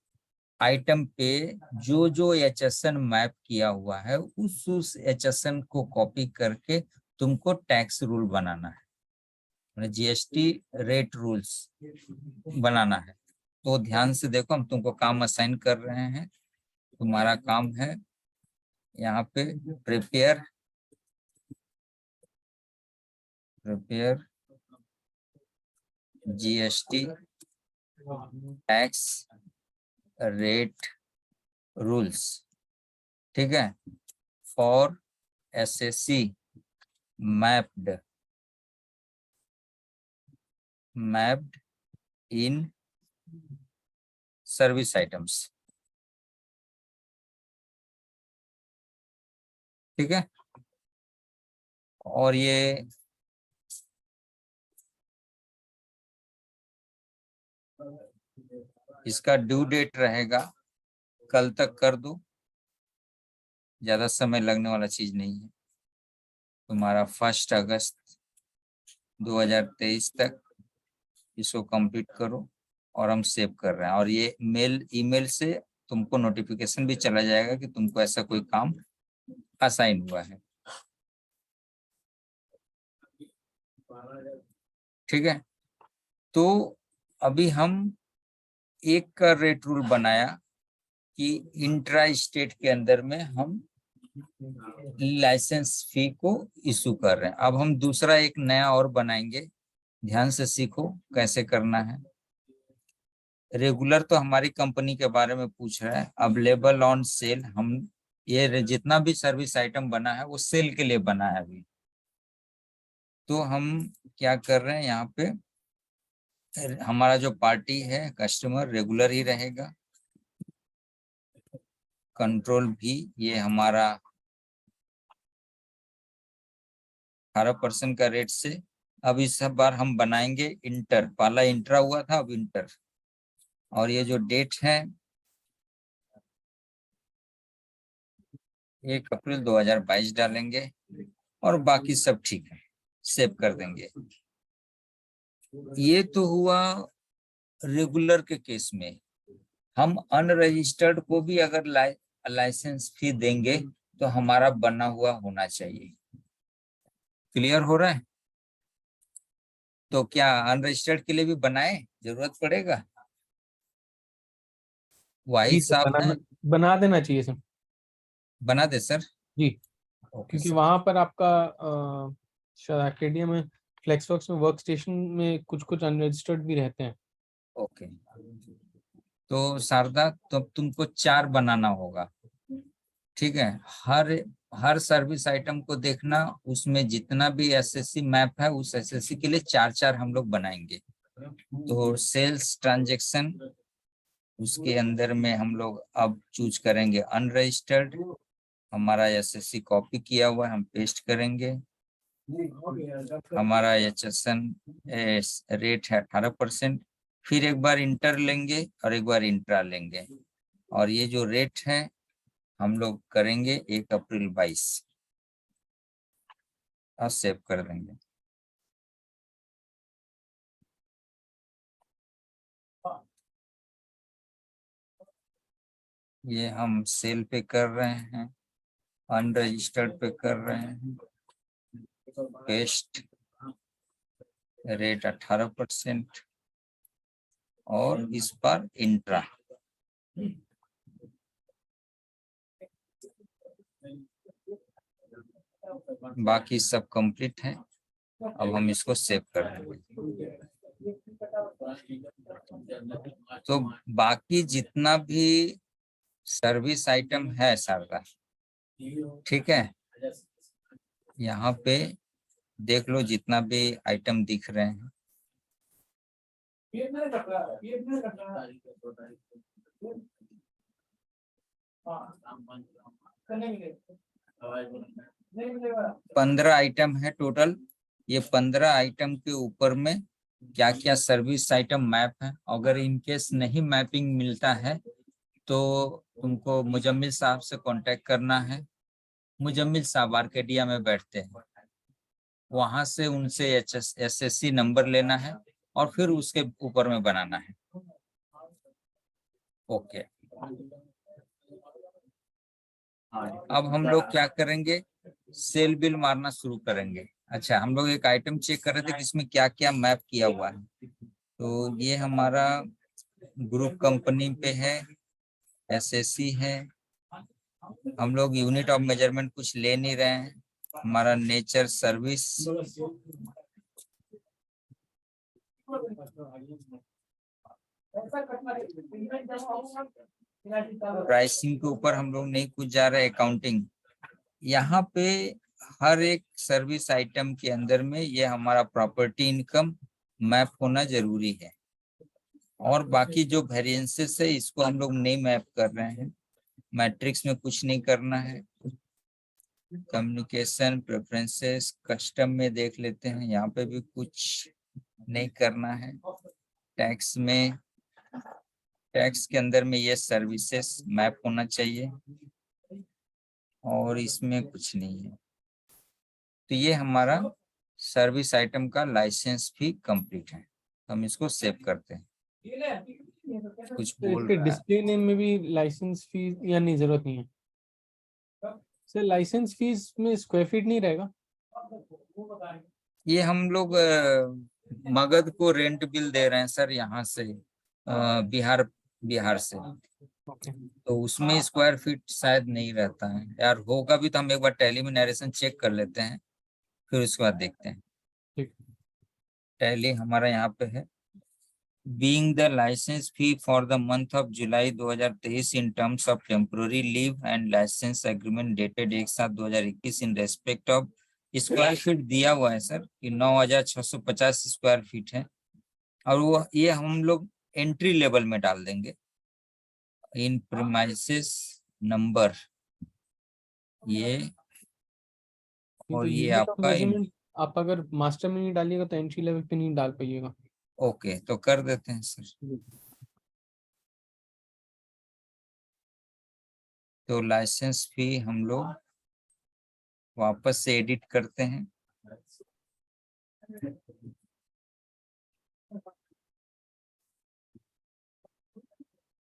आइटम पे जो जो HSN मैप किया हुआ है उस HSN को कॉपी करके तुमको टैक्स रूल बनाना है, GST रेट रूल्स बनाना है। तो ध्यान से देखो, हम तुमको काम असाइन कर रहे हैं। तुम्हारा काम है यहाँ पे prepare GST tax rate rules, ठीक है, for SSC mapped in service items, ठीक है। और ये इसका ड्यू डेट रहेगा, कल तक कर दो, ज्यादा समय लगने वाला चीज नहीं है। तुम्हारा 1 अगस्त 2023 तक इसको कंप्लीट करो और हम सेव कर रहे हैं। और ये ईमेल से तुमको नोटिफिकेशन भी चला जाएगा कि तुमको ऐसा कोई काम असाइन हुआ है, ठीक है। तो अभी हम एक का रेट रूल बनाया कि इंट्रा स्टेट के अंदर में हम लाइसेंस फी को इशू कर रहे हैं। अब हम दूसरा एक नया और बनाएंगे, ध्यान से सीखो कैसे करना है। रेगुलर तो हमारी कंपनी के बारे में पूछ रहा है, अवेलेबल ऑन सेल, हम ये जितना भी सर्विस आइटम बना है वो सेल के लिए बना है अभी। तो हम क्या कर रहे हैं, यहाँ पे हमारा जो पार्टी है कस्टमर रेगुलर ही रहेगा, कंट्रोल भी ये हमारा 18% का रेट से। अब इस बार हम बनाएंगे इंटर, पहला इंट्रा हुआ था, अब इंटर। और ये जो डेट है 1 अप्रैल 2022 डालेंगे और बाकी सब ठीक है, सेव कर देंगे। ये तो हुआ रेगुलर के केस में। हम अनरजिस्टर्ड को भी अगर लाइसेंस फी देंगे तो हमारा बना हुआ होना चाहिए। क्लियर हो रहा है? तो क्या अनरजिस्टर्ड के लिए भी बनाए, जरूरत पड़ेगा? वाहिद सर, साहब हैं, बना देना चाहिए सर। बना दे सर। जी, ओके क्योंकि सर। वहां पर आपका शायद एकेडिया में फ्लेक्सवर्क्स में वर्क स्टेशन में कुछ कुछ अनरजिस्टर्ड भी रहते हैं। ओके, तो शारदा तो तुमको 4 बनाना होगा, ठीक है। हर सर्विस आइटम को देखना, उसमें जितना भी SSC मैप है उस SSC के लिए 4 हम लोग बनाएंगे। तो सेल्स ट्रांजैक्शन, उसके अंदर में हम लोग अब चूज करेंगे अनरजिस्टर्ड। हमारा SSC कॉपी किया हुआ है, हम पेस्ट करेंगे। हमारा HSN रेट है 18%। फिर एक बार इंटर लेंगे और एक बार इंट्रा लेंगे। और ये जो रेट है हम लोग करेंगे 1 अप्रैल 22 और सेव कर देंगे। ये हम सेल पे कर रहे हैं, अनरजिस्टर्ड पे कर रहे हैं, पेस्ट रेट 18% और इस पर इंट्रा। बाकी सब कंप्लीट है, अब हम इसको सेव कर देंगे। तो बाकी जितना भी सर्विस आइटम है सारा, ठीक है, यहाँ पे देख लो जितना भी आइटम दिख रहे हैं। पंद्रह आइटम है टोटल। ये 15 आइटम के ऊपर में क्या क्या सर्विस आइटम मैप है। अगर इनकेस नहीं मैपिंग मिलता है तो तुमको मुजम्मिल साहब से कांटेक्ट करना है। मुजम्मिल साहब आर्केडिया में बैठते हैं, वहां से उनसे SSC नंबर लेना है और फिर उसके ऊपर में बनाना है। ओके। अब हम लोग क्या करेंगे, सेल बिल मारना शुरू करेंगे। अच्छा, हम लोग एक आइटम चेक कर रहे थे कि इसमें क्या क्या मैप किया हुआ है। तो ये हमारा ग्रुप कंपनी पे है, एसएससी है। हम लोग यूनिट ऑफ मेजरमेंट कुछ ले नहीं रहे हैं। हमारा नेचर सर्विस, प्राइसिंग के ऊपर हम लोग नहीं कुछ जा रहे, अकाउंटिंग। यहाँ पे हर एक सर्विस आइटम के अंदर में ये हमारा प्रॉपर्टी इनकम मैप होना जरूरी है। और बाकी जो वेरिएंसेस है इसको हम लोग नहीं मैप कर रहे हैं। मैट्रिक्स में कुछ नहीं करना है। कम्युनिकेशन प्रेफरेंसेस कस्टम में देख लेते हैं, यहाँ पे भी कुछ नहीं करना है। टैक्स में, टैक्स के अंदर में ये सर्विसेज मैप होना चाहिए और इसमें कुछ नहीं है। तो ये हमारा सर्विस आइटम का लाइसेंस भी कंप्लीट है। हम इसको सेव करते हैं। कुछ तो बोल इसके रहा है। डिस्प्ले नेम में भी लाइसेंस फीस या नहीं, जरूरत नहीं है सर? लाइसेंस फीस में स्क्वायर फीट नहीं रहेगा? ये हम लोग मगध को रेंट बिल दे रहे हैं सर, यहाँ से बिहार बिहार से। ओके, तो उसमें स्क्वायर फीट शायद नहीं रहता है यार, होगा भी तो हम एक बार टैली में नरेशन चेक कर लेते हैं, फिर उसके बाद देखते हैं। ठीक। टैली हमारा यहाँ पे है। Being the license fee for the month of July 2023 in terms of temporary leave and license agreement dated 1/7/2021 in respect of square feet दिया हुआ है सर कि 9,650 स्क्वायर फीट है। और वो ये हम लोग एंट्री लेवल में डाल देंगे। इन प्रीमाइसेस नंबर ये, और तो ये यूनिट ऑफ आपका मेजरमेंट आप अगर मास्टर में नहीं डालिएगा तो एंट्री लेवल पे नहीं डाल पाइएगा। ओके, तो कर देते हैं सर। तो लाइसेंस फी हम लोग वापस से एडिट करते हैं।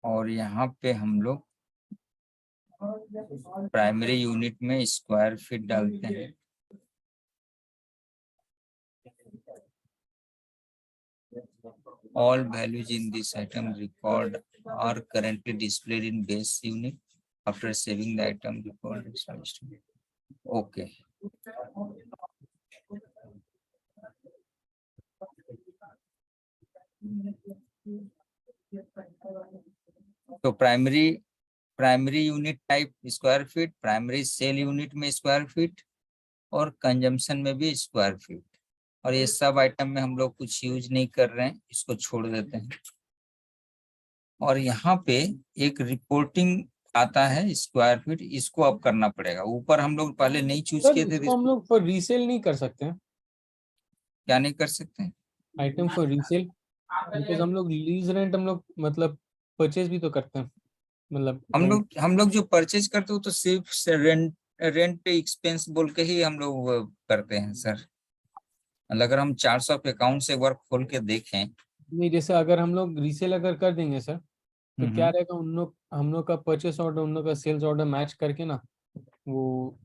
और यहाँ पे हम लोग प्राइमरी यूनिट में स्क्वायर फीट डालते हैं। All values in this item record are currently displayed in base unit after saving the item record. Okay. तो primary unit type square feet, primary sale unit में स्क्वायर फीट और consumption में भी square feet. और ये सब item में हम लोग कुछ यूज नहीं कर रहे हैं, इसको छोड़ देते हैं। और यहाँ पे एक रिपोर्टिंग आता है स्क्वायर फीट, इसको अब करना पड़ेगा। ऊपर हम लोग पहले नहीं चूज सर किए थे, इसको हम लोग फॉर रीसेल नहीं कर सकते हैं? क्या नहीं कर सकते हैं? आइटम फॉर रीसेल, बिकॉज हम लोग लीज रेंट हम लोग मतलब परचेज भी तो करते हैं, मतलब हम लोग जो परचेज करते हो तो सिर्फ रेंट एक्सपेंस बोल के ही हम लोग करते हैं सर। मतलब अगर हम 400 पे अकाउंट से वर्क खोल के देखें। नहीं, जैसे अगर हम लोग रीसेल अगर कर देंगे सर तो क्या हम्म, रहेगा, उन लोग हम लोग का परचेस ऑर्डर उन लोग का सेल्स ऑर्डर मैच करके ना, वो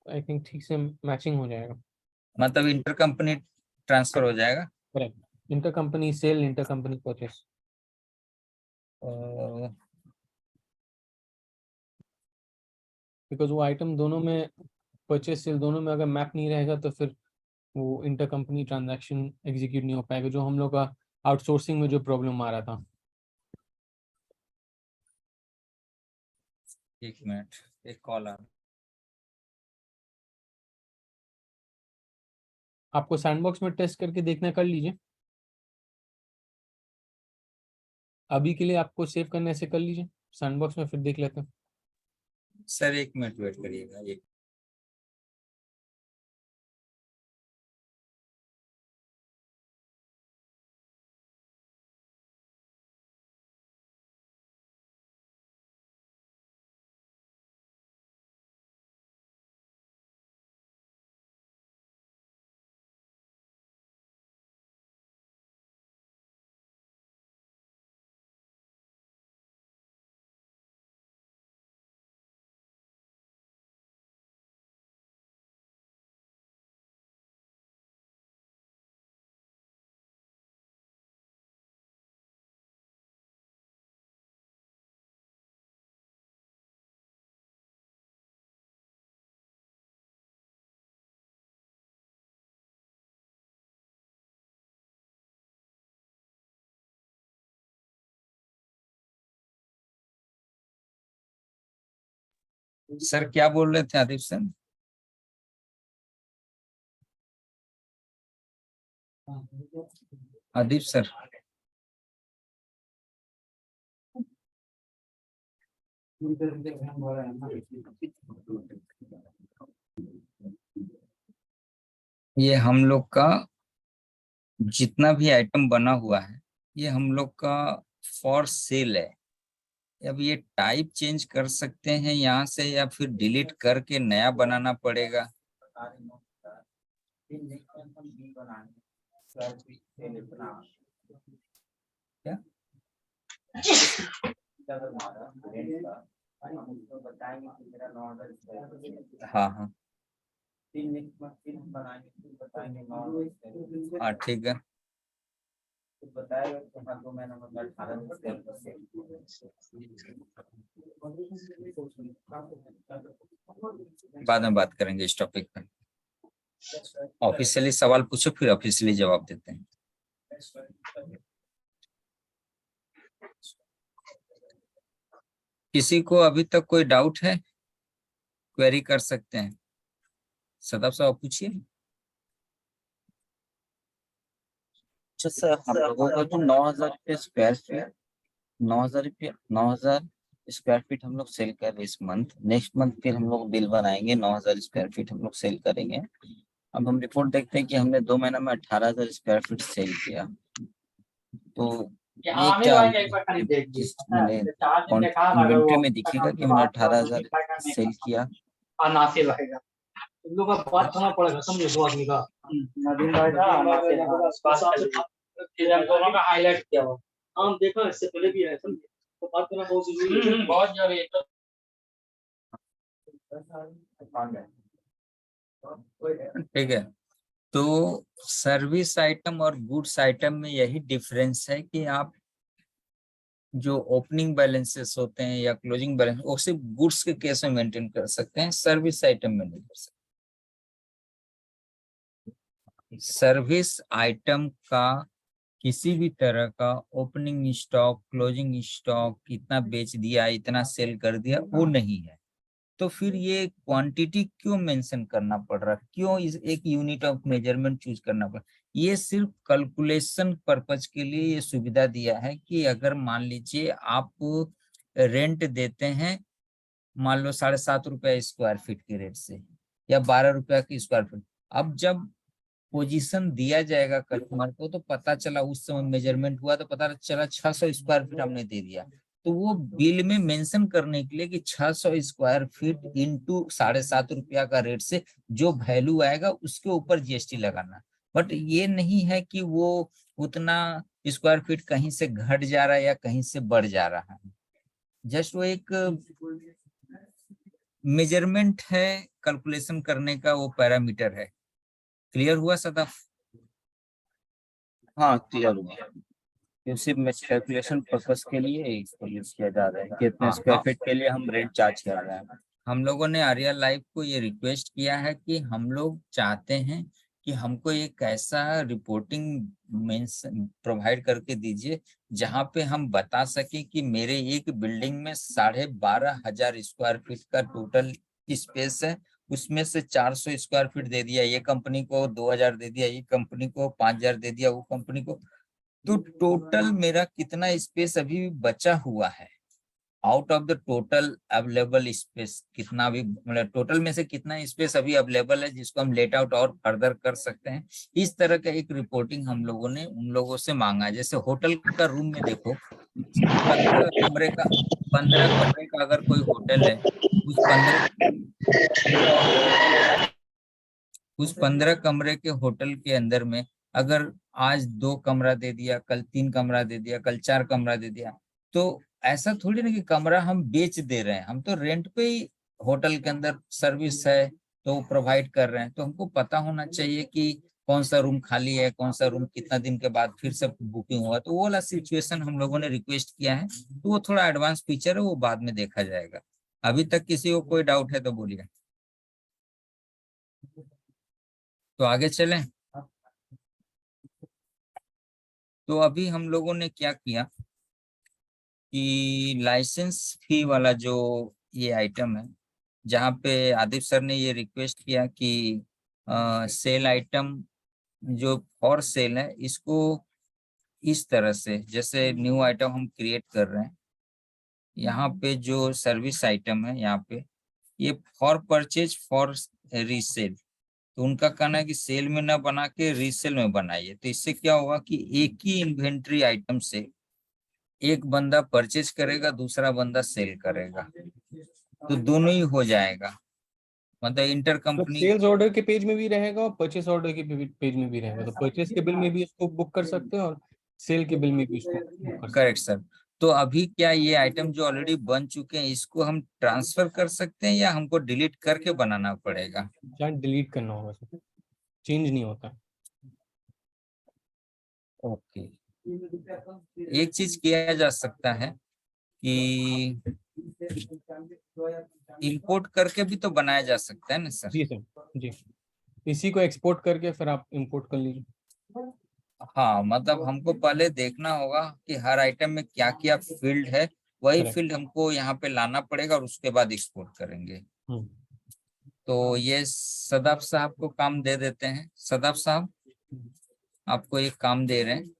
आई थिंक ठीक से मैचिंग हो जाएगा। मतलब इंटर कंपनी ट्रांसफर हो जाएगा। Correct, inter company sale, inter company purchase. Uh, because वो आइटम दोनों में, परचेस सेल दोनों में अगर मैप नहीं रहेगा तो फिर वो इंटर कंपनी ट्रांजैक्शन एग्जीक्यूट नहीं हो पाएगा, जो हम लोग का आउटसोर्सिंग में जो प्रॉब्लम आ रहा था। एक मिनट, एक कॉल आ रहा है। आपको सैंडबॉक्स में टेस्ट करके देखना, कर लीजिए। अभी के लिए आपको सेव करने से कर लीजिए, सैंडबॉक्स में फिर देख लेते हैं। सर 1 मिनट वेट करिएगा। सर क्या बोल रहे थे आदिप सर? आदिप सर ये हम लोग का जितना भी आइटम बना हुआ है ये हम लोग का फॉर सेल है। अब ये टाइप चेंज कर सकते हैं यहाँ से या फिर डिलीट करके नया बनाना पड़ेगा। क्या? हाँ हाँ हाँ ठीक है। बाद में बात करेंगे इस टॉपिक पर। ऑफिशियली सवाल पूछो फिर ऑफिशियली जवाब देते हैं। किसी को अभी तक कोई डाउट है? क्वेरी कर सकते हैं। सदाब साहब पूछिए। अच्छा सर, हम लोगों को तो 9,000 रुपये स्क्वायर फीट 9,000 स्क्वायर फीट हम लोग सेल कर रहे इस मंथ। नेक्स्ट मंथ फिर हम लोग बिल बनाएंगे, 9,000 स्क्वायर फीट हम लोग सेल करेंगे। अब हम रिपोर्ट देखते हैं कि हमने 2 महीना में 18,000 स्क्वायर फीट सेल किया। तो ये क्या मैंने इन्वेंट्री में दिखेगा कि मैंने 18,000 सेल किया? तुम लोग का बात करना पड़ेगा, समझे? दो आदमी का नदीम भाई का दोनों का हाईलाइट किया हुआ हम देखा, इससे पहले भी है, समझे? तो बात करना बहुत जरूरी है, बहुत जरूरी है। ठीक है, तो सर्विस आइटम और गुड्स आइटम में यही डिफरेंस है कि आप जो ओपनिंग बैलेंसेस होते हैं या क्लोजिंग बैलेंस वो सिर्फ गुड्स के केस में मेंटेन कर सकते हैं, सर्विस आइटम में नहीं कर सकते। सर्विस आइटम का किसी भी तरह का ओपनिंग स्टॉक, क्लोजिंग स्टॉक, कितना बेच दिया, इतना सेल कर दिया, वो नहीं है। तो फिर ये क्वांटिटी क्यों मेंशन करना पड़ रहा, क्यों इस एक यूनिट ऑफ मेजरमेंट चूज करना पड़? ये सिर्फ कैलकुलेशन पर्पज के लिए ये सुविधा दिया है कि अगर मान लीजिए आप रेंट देते हैं, मान लो 7.5 रुपया स्क्वायर फीट के रेट से या 12 रुपया की स्क्वायर फीट, अब जब पोजीशन दिया जाएगा कस्टमर को तो पता चला उस समय मेजरमेंट हुआ तो पता चला 600 स्क्वायर फीट हमने दे दिया, तो वो बिल में मेंशन करने के लिए कि 600 स्क्वायर फीट इंटू 7.5 रुपया का रेट से जो वैल्यू आएगा उसके ऊपर जीएसटी लगाना। बट ये नहीं है कि वो उतना स्क्वायर फीट कहीं से घट जा रहा है या कहीं से बढ़ जा रहा है, जस्ट वो एक मेजरमेंट है, कैलकुलेशन करने का वो पैरामीटर है। क्लियर हुआ सदाफ? हाँ, क्लियर हुआ। ये सिर्फ कैलकुलेशन पर्पस के लिए इसको यूज किया जा रहा है कि इतने स्क्वायर फीट के लिए हम रेंट चार्ज कर रहे हैं। हम लोगों ने आर्या लाइफ को ये रिक्वेस्ट किया है कि हम लोग चाहते हैं कि हमको एक ऐसा रिपोर्टिंग मीन्स प्रोवाइड करके दीजिए जहां पे हम बता सके कि मेरे एक बिल्डिंग में 12,500 स्क्वायर फीट का टोटल स्पेस है, उसमें से 400 स्क्वायर फीट दे दिया ये कंपनी को, 2,000 दे दिया ये कंपनी को, 5,000 दे दिया वो कंपनी को, तो टोटल मेरा कितना स्पेस अभी भी बचा हुआ है out of the total available space, कितना भी मतलब टोटल में से कितना स्पेस अभी अवेलेबल है जिसको हम लेट आउट और फर्दर कर सकते हैं। इस तरह का एक रिपोर्टिंग हम लोगों ने उन लोगों से मांगा है। जैसे होटल का रूम में देखो 15 कमरे का अगर कोई होटल है, उस 15 कमरे के होटल के अंदर में अगर आज 2 कमरा दे दिया, कल 3 कमरा दे दिया, कल 4 कमरा दे दिया, तो ऐसा थोड़ी ना कि कमरा हम बेच दे रहे हैं, हम तो रेंट पे ही होटल के अंदर सर्विस है तो प्रोवाइड कर रहे हैं। तो हमको पता होना चाहिए कि कौन सा रूम खाली है, कौन सा रूम कितना दिन के बाद फिर से बुकिंग हुआ, तो वो वाला सिचुएशन हम लोगों ने रिक्वेस्ट किया है। तो वो थोड़ा एडवांस फीचर है, वो बाद में देखा जाएगा। अभी तक किसी को कोई डाउट है तो बोलिए, तो आगे चलें। तो अभी हम लोगों ने क्या किया कि लाइसेंस फी वाला जो ये आइटम है, जहाँ पे आदित्य सर ने ये रिक्वेस्ट किया कि सेल आइटम जो फॉर सेल है इसको इस तरह से, जैसे न्यू आइटम हम क्रिएट कर रहे हैं, यहाँ पे जो सर्विस आइटम है यहाँ पे ये फॉर परचेज फॉर रीसेल, तो उनका कहना है कि सेल में ना बना के रीसेल में बनाइए। तो इससे क्या होगा कि एक ही इन्वेंट्री आइटम से एक बंदा परचेज करेगा, दूसरा बंदा सेल करेगा, तो दोनों ही हो जाएगा, मतलब इंटर मतलब कंपनी। सेल्स ऑर्डर के पेज में भी रहेगा और परचेस ऑर्डर के पेज में भी रहेगा, तो परचेस के बिल में भी इसको बुक कर सकते हैं और सेल के बिल में भी इसको बुक कर सकते हैं। Correct sir. तो अभी क्या ये आइटम जो ऑलरेडी बन चुके हैं इसको हम ट्रांसफर कर सकते हैं या हमको डिलीट करके बनाना पड़ेगा? चाहे डिलीट करना होगा सर, चेंज नहीं होता। ओके, एक चीज किया जा सकता है कि इंपोर्ट करके भी तो बनाया जा सकता है ना सर? जी सर, जी, इसी को एक्सपोर्ट करके फिर आप इंपोर्ट कर लीजिए। हाँ, मतलब हमको पहले देखना होगा कि हर आइटम में क्या क्या फील्ड है, वही Correct. फील्ड हमको यहाँ पे लाना पड़ेगा और उसके बाद एक्सपोर्ट करेंगे। तो ये सदाफ साहब को काम दे देते हैं। सदाफ साहब, आपको एक काम दे रहे हैं,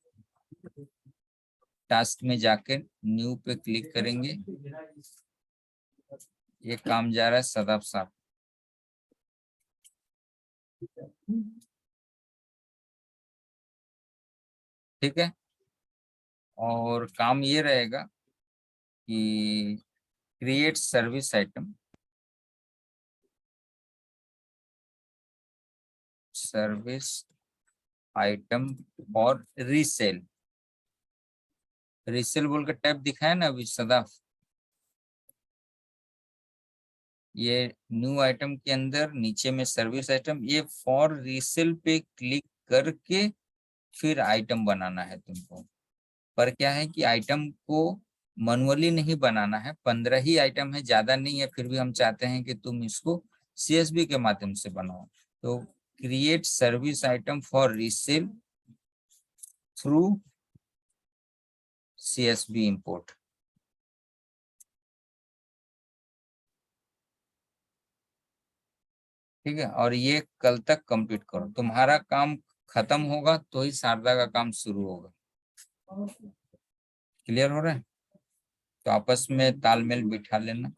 टास्क में जाके न्यू पे क्लिक करेंगे, ये काम जा रहा है सदाफ साहब। ठीक है, और काम ये रहेगा कि create service item, service item और रीसेल, रीसेल बोल के टैब दिखाया ना अभी सदाफ, ये न्यू आइटम के अंदर नीचे में सर्विस आइटम, ये फॉर रीसेल पे क्लिक करके फिर आइटम बनाना है तुमको। पर क्या है कि आइटम को मैनुअली नहीं बनाना है, 15 ही आइटम है, ज्यादा नहीं है, फिर भी हम चाहते हैं कि तुम इसको CSV के माध्यम से बनाओ। तो create service item for resale through CSV import. ठीक है, और ये कल तक कंप्लीट करो, तुम्हारा काम खत्म होगा तो ही शारदा का काम शुरू होगा। क्लियर हो रहा है? तो आपस में तालमेल बिठा लेना।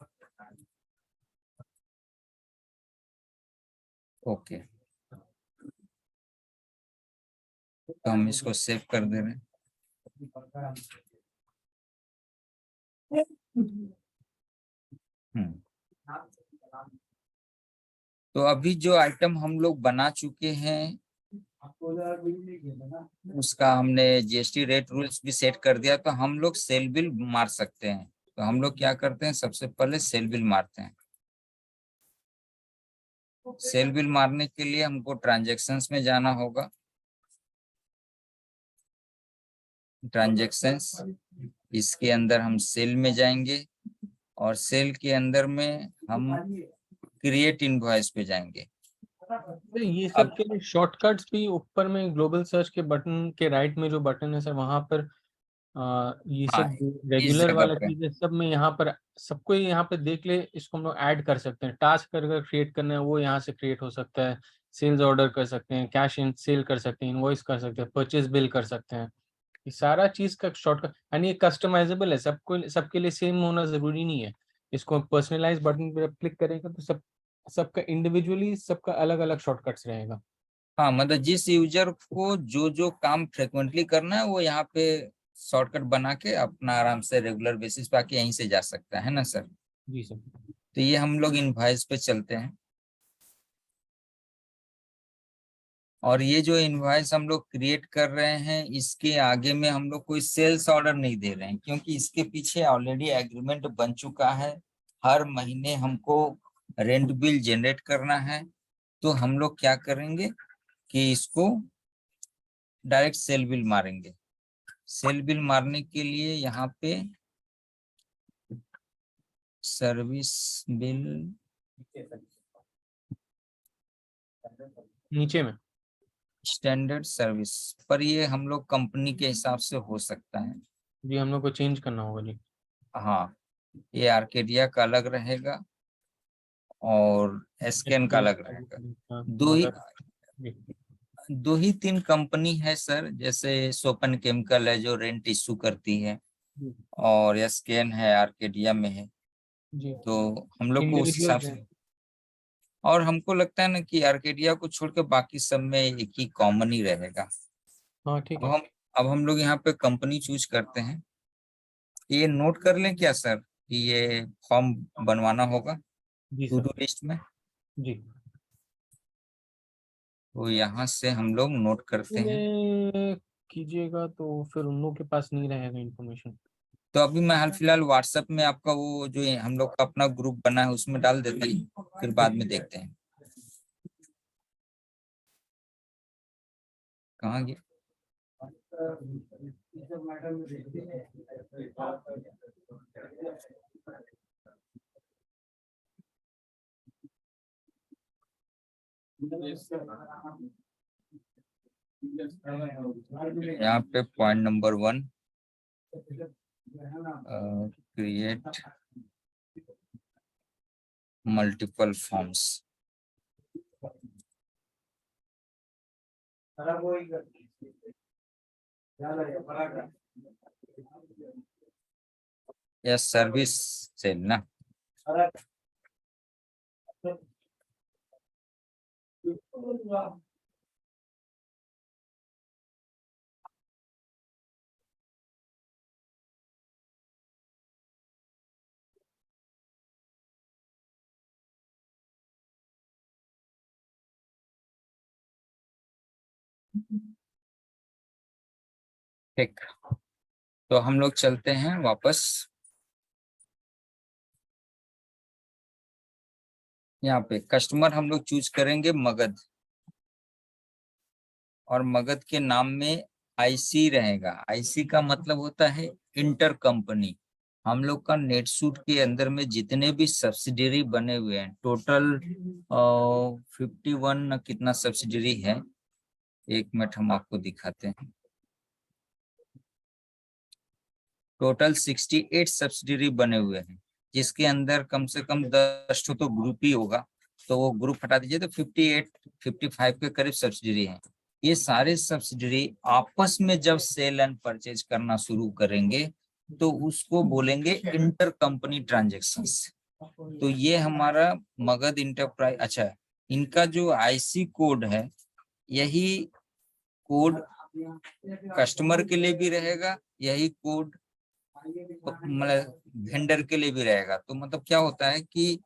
ओके, तो हम इसको सेव कर दे रहे हैं। तो अभी जो आइटम हम लोग बना चुके हैं उसका हमने GST रेट रूल्स भी सेट कर दिया, तो हम लोग सेल बिल मार सकते हैं। तो हम लोग क्या करते हैं, सबसे पहले सेल बिल मारते हैं। सेल बिल मारने के लिए हमको ट्रांजैक्शंस में जाना होगा, ट्रांजैक्शंस, इसके अंदर हम सेल में जाएंगे और सेल के अंदर में हम क्रिएट इनवॉइस पे जाएंगे। ये सब के लिए शॉर्टकट्स भी ऊपर में ग्लोबल सर्च के बटन के राइट में जो बटन है सर, वहां पर ये हाँ, सब इस रेगुलर जगह वाला पे चीज है सब में, यहाँ पर सबको यहाँ पे देख ले, इसको हम लोग ऐड कर सकते हैं। टास्क अगर क्रिएट करना है वो यहाँ से क्रिएट हो सकता है, सेल्स ऑर्डर कर सकते हैं, कैश इन सेल कर सकते हैं, इनवॉइस कर सकते हैं, परचेज बिल कर सकते हैं। ये सारा चीज का शॉर्टकट, यानी ये कस्टमाइजेबल है, सबको सबके लिए सेम होना जरूरी नहीं है। इसको पर्सनलाइज बटन पर क्लिक करेंगे तो सबका इंडिविजुअली सबका अलग अलग शॉर्टकट्स रहेगा। हाँ, मतलब जिस यूजर को जो जो काम फ्रिक्वेंटली करना है वो यहाँ पे शॉर्टकट बना के अपना आराम से रेगुलर बेसिस पे आके यहीं से जा सकता है ना सर? जी सर। तो ये हम लोग इनवॉइस पे चलते हैं, और ये जो इनवॉइस हम लोग क्रिएट कर रहे हैं इसके आगे में हम लोग कोई सेल्स ऑर्डर नहीं दे रहे हैं, क्योंकि इसके पीछे ऑलरेडी एग्रीमेंट बन चुका है। हर महीने हमको रेंट बिल जनरेट करना है, तो हम लोग क्या करेंगे कि इसको डायरेक्ट सेल बिल मारेंगे। सेल बिल मारने के लिए यहाँ पे सर्विस बिल नीचे में स्टैंडर्ड सर्विस, पर ये हम लोग कंपनी के हिसाब से हो सकता है। जी, हम लोग को चेंज करना होगा जी। हाँ, ये आर्केडिया का अलग रहेगा और एसकेन का अलग रहेगा। हाँ, दो ही जी। 2 ही 3 कंपनी है सर, जैसे सोपन केमिकल है जो रेंट इशू करती है, जी। और एसकेन है, आर्केडिया में है। जी, तो हम लोग को उस इंडिविजुअल हिसाब से, और हमको लगता है ना कि आर्केडिया को छोड़ के बाकी सब में एक ही कॉमन ही रहेगा। हाँ ठीक अब है। हम लोग यहाँ पे कंपनी चूज करते हैं। ये नोट कर लें क्या सर कि ये फॉर्म बनवाना होगा जी टू सर। डू लिस्ट में? जी, तो यहाँ से हम लोग नोट करते हैं। ये कीजिएगा तो फिर उन लोग के पास नहीं रहेगा इन्फॉर्मेशन। तो अभी मैं हाल फिलहाल व्हाट्सएप में आपका वो जो ये हम लोग का अपना ग्रुप बना है उसमें डाल देते हैं, फिर बाद में देखते हैं कहाँ गया। यहाँ पे point number 1, create multiple forms. या सर्विस सेल ना, ठीक। तो हम लोग चलते हैं वापस। यहाँ पे कस्टमर हम लोग चूज करेंगे मगध, और मगध के नाम में आईसी रहेगा। आईसी का मतलब होता है इंटर कंपनी। हम लोग का नेटसूट के अंदर में जितने भी सब्सिडरी बने हुए हैं, टोटल 51 कितना सब्सिडरी है, 1 मिनट हम आपको दिखाते हैं। टोटल 68 सब्सिडरी बने हुए हैं, जिसके अंदर कम से कम 10 तो ग्रुप ही होगा। तो वो ग्रुप हटा दीजिए तो 55 के करीब सब्सिडरी हैं। ये सारे सब्सिडरी आपस में जब सेल एंड परचेज करना शुरू करेंगे तो उसको बोलेंगे इंटर कंपनी ट्रांजेक्शंस। तो ये हमारा मगध इंटरप्राइज, अच्छा इनका जो आईसी कोड है, यही कोड कस्टमर के लिए भी रहेगा, यही कोड मतलब वेंडर के लिए भी रहेगा। तो मतलब क्या होता है कि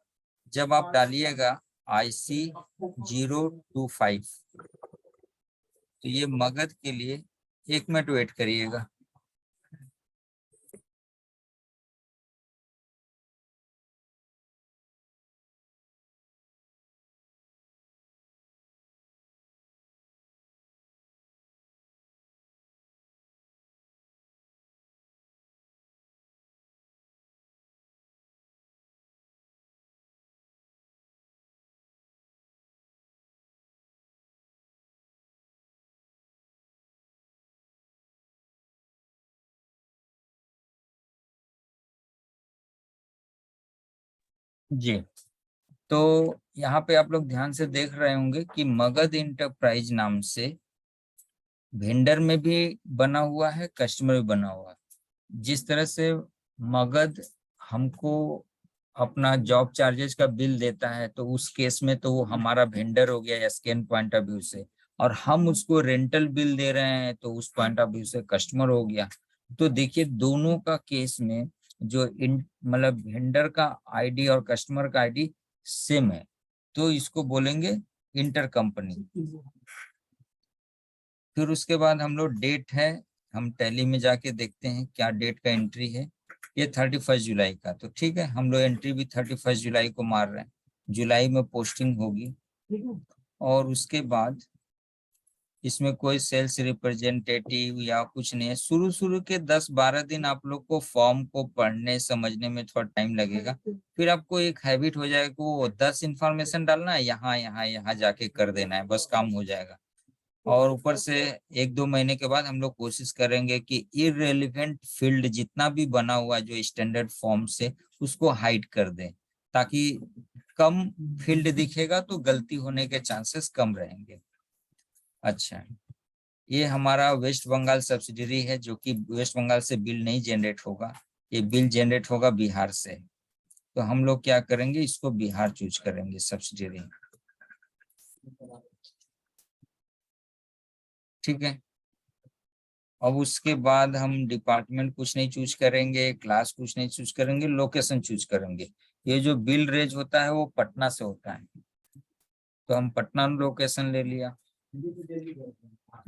जब आप डालिएगा IC025, तो ये मगध के लिए, 1 मिनट वेट करिएगा। जी, तो यहाँ पे आप लोग ध्यान से देख रहे होंगे कि मगध इंटरप्राइज नाम से वेंडर में भी बना हुआ है, कस्टमर भी बना हुआ है। जिस तरह से मगध हमको अपना जॉब चार्जेस का बिल देता है, तो उस केस में तो वो हमारा वेंडर हो गया स्कैन पॉइंट ऑफ व्यू से, और हम उसको रेंटल बिल दे रहे हैं तो उस पॉइंट ऑफ व्यू से कस्टमर हो गया। तो देखिए दोनों का केस में जो मतलब वेंडर का आईडी और कस्टमर का आईडी सेम है, तो इसको बोलेंगे इंटर कंपनी। फिर उसके बाद हम लोग डेट है, हम टैली में जाके देखते हैं क्या डेट का एंट्री है। ये 31 जुलाई का, तो ठीक है हम लोग एंट्री भी 31 जुलाई को मार रहे हैं। जुलाई में पोस्टिंग होगी, और उसके बाद इसमें कोई सेल्स रिप्रेजेंटेटिव या कुछ नहीं है। शुरू शुरू के 10-12 दिन आप लोग को फॉर्म को पढ़ने समझने में थोड़ा टाइम लगेगा। फिर आपको एक हैबिट हो जाएगा कि वो 10 इंफॉर्मेशन डालना है, यहाँ यहाँ यहाँ जाके कर देना है, बस काम हो जाएगा। और ऊपर से 1-2 महीने के बाद हम लोग कोशिश करेंगे कि इररिलेवेंट फील्ड जितना भी बना हुआ है जो स्टैंडर्ड फॉर्म से, उसको हाइड कर दें, ताकि कम फील्ड दिखेगा तो गलती होने के चांसेस कम रहेंगे। अच्छा, ये हमारा वेस्ट बंगाल सब्सिडरी है, जो कि वेस्ट बंगाल से बिल नहीं जनरेट होगा, ये बिल जनरेट होगा बिहार से। तो हम लोग क्या करेंगे, इसको बिहार चूज करेंगे सब्सिडरी। ठीक है, अब उसके बाद हम डिपार्टमेंट कुछ नहीं चूज करेंगे, क्लास कुछ नहीं चूज करेंगे, लोकेशन चूज करेंगे। ये जो बिल रेज होता है वो पटना से होता है, तो हम पटना लोकेशन ले लिया।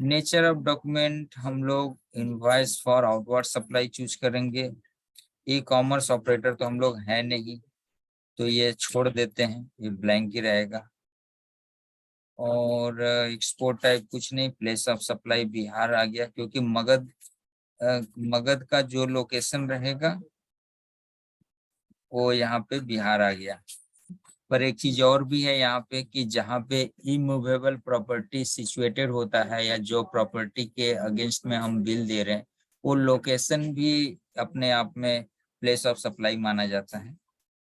नेचर ऑफ डॉक्यूमेंट हम लोग invoice for outward supply choose करेंगे। ई कॉमर्स ऑपरेटर तो हम लोग है नहीं, तो ये छोड़ देते हैं, ये ब्लैंक ही रहेगा। और एक्सपोर्ट टाइप कुछ नहीं, प्लेस ऑफ सप्लाई बिहार आ गया, क्योंकि मगध का जो लोकेशन रहेगा वो यहाँ पे बिहार आ गया। पर एक चीज और भी है यहाँ पे कि जहाँ पे इमूवेबल प्रॉपर्टी सिचुएटेड होता है या जो प्रॉपर्टी के अगेंस्ट में हम बिल दे रहे हैं, वो लोकेशन भी अपने आप में प्लेस ऑफ सप्लाई माना जाता है।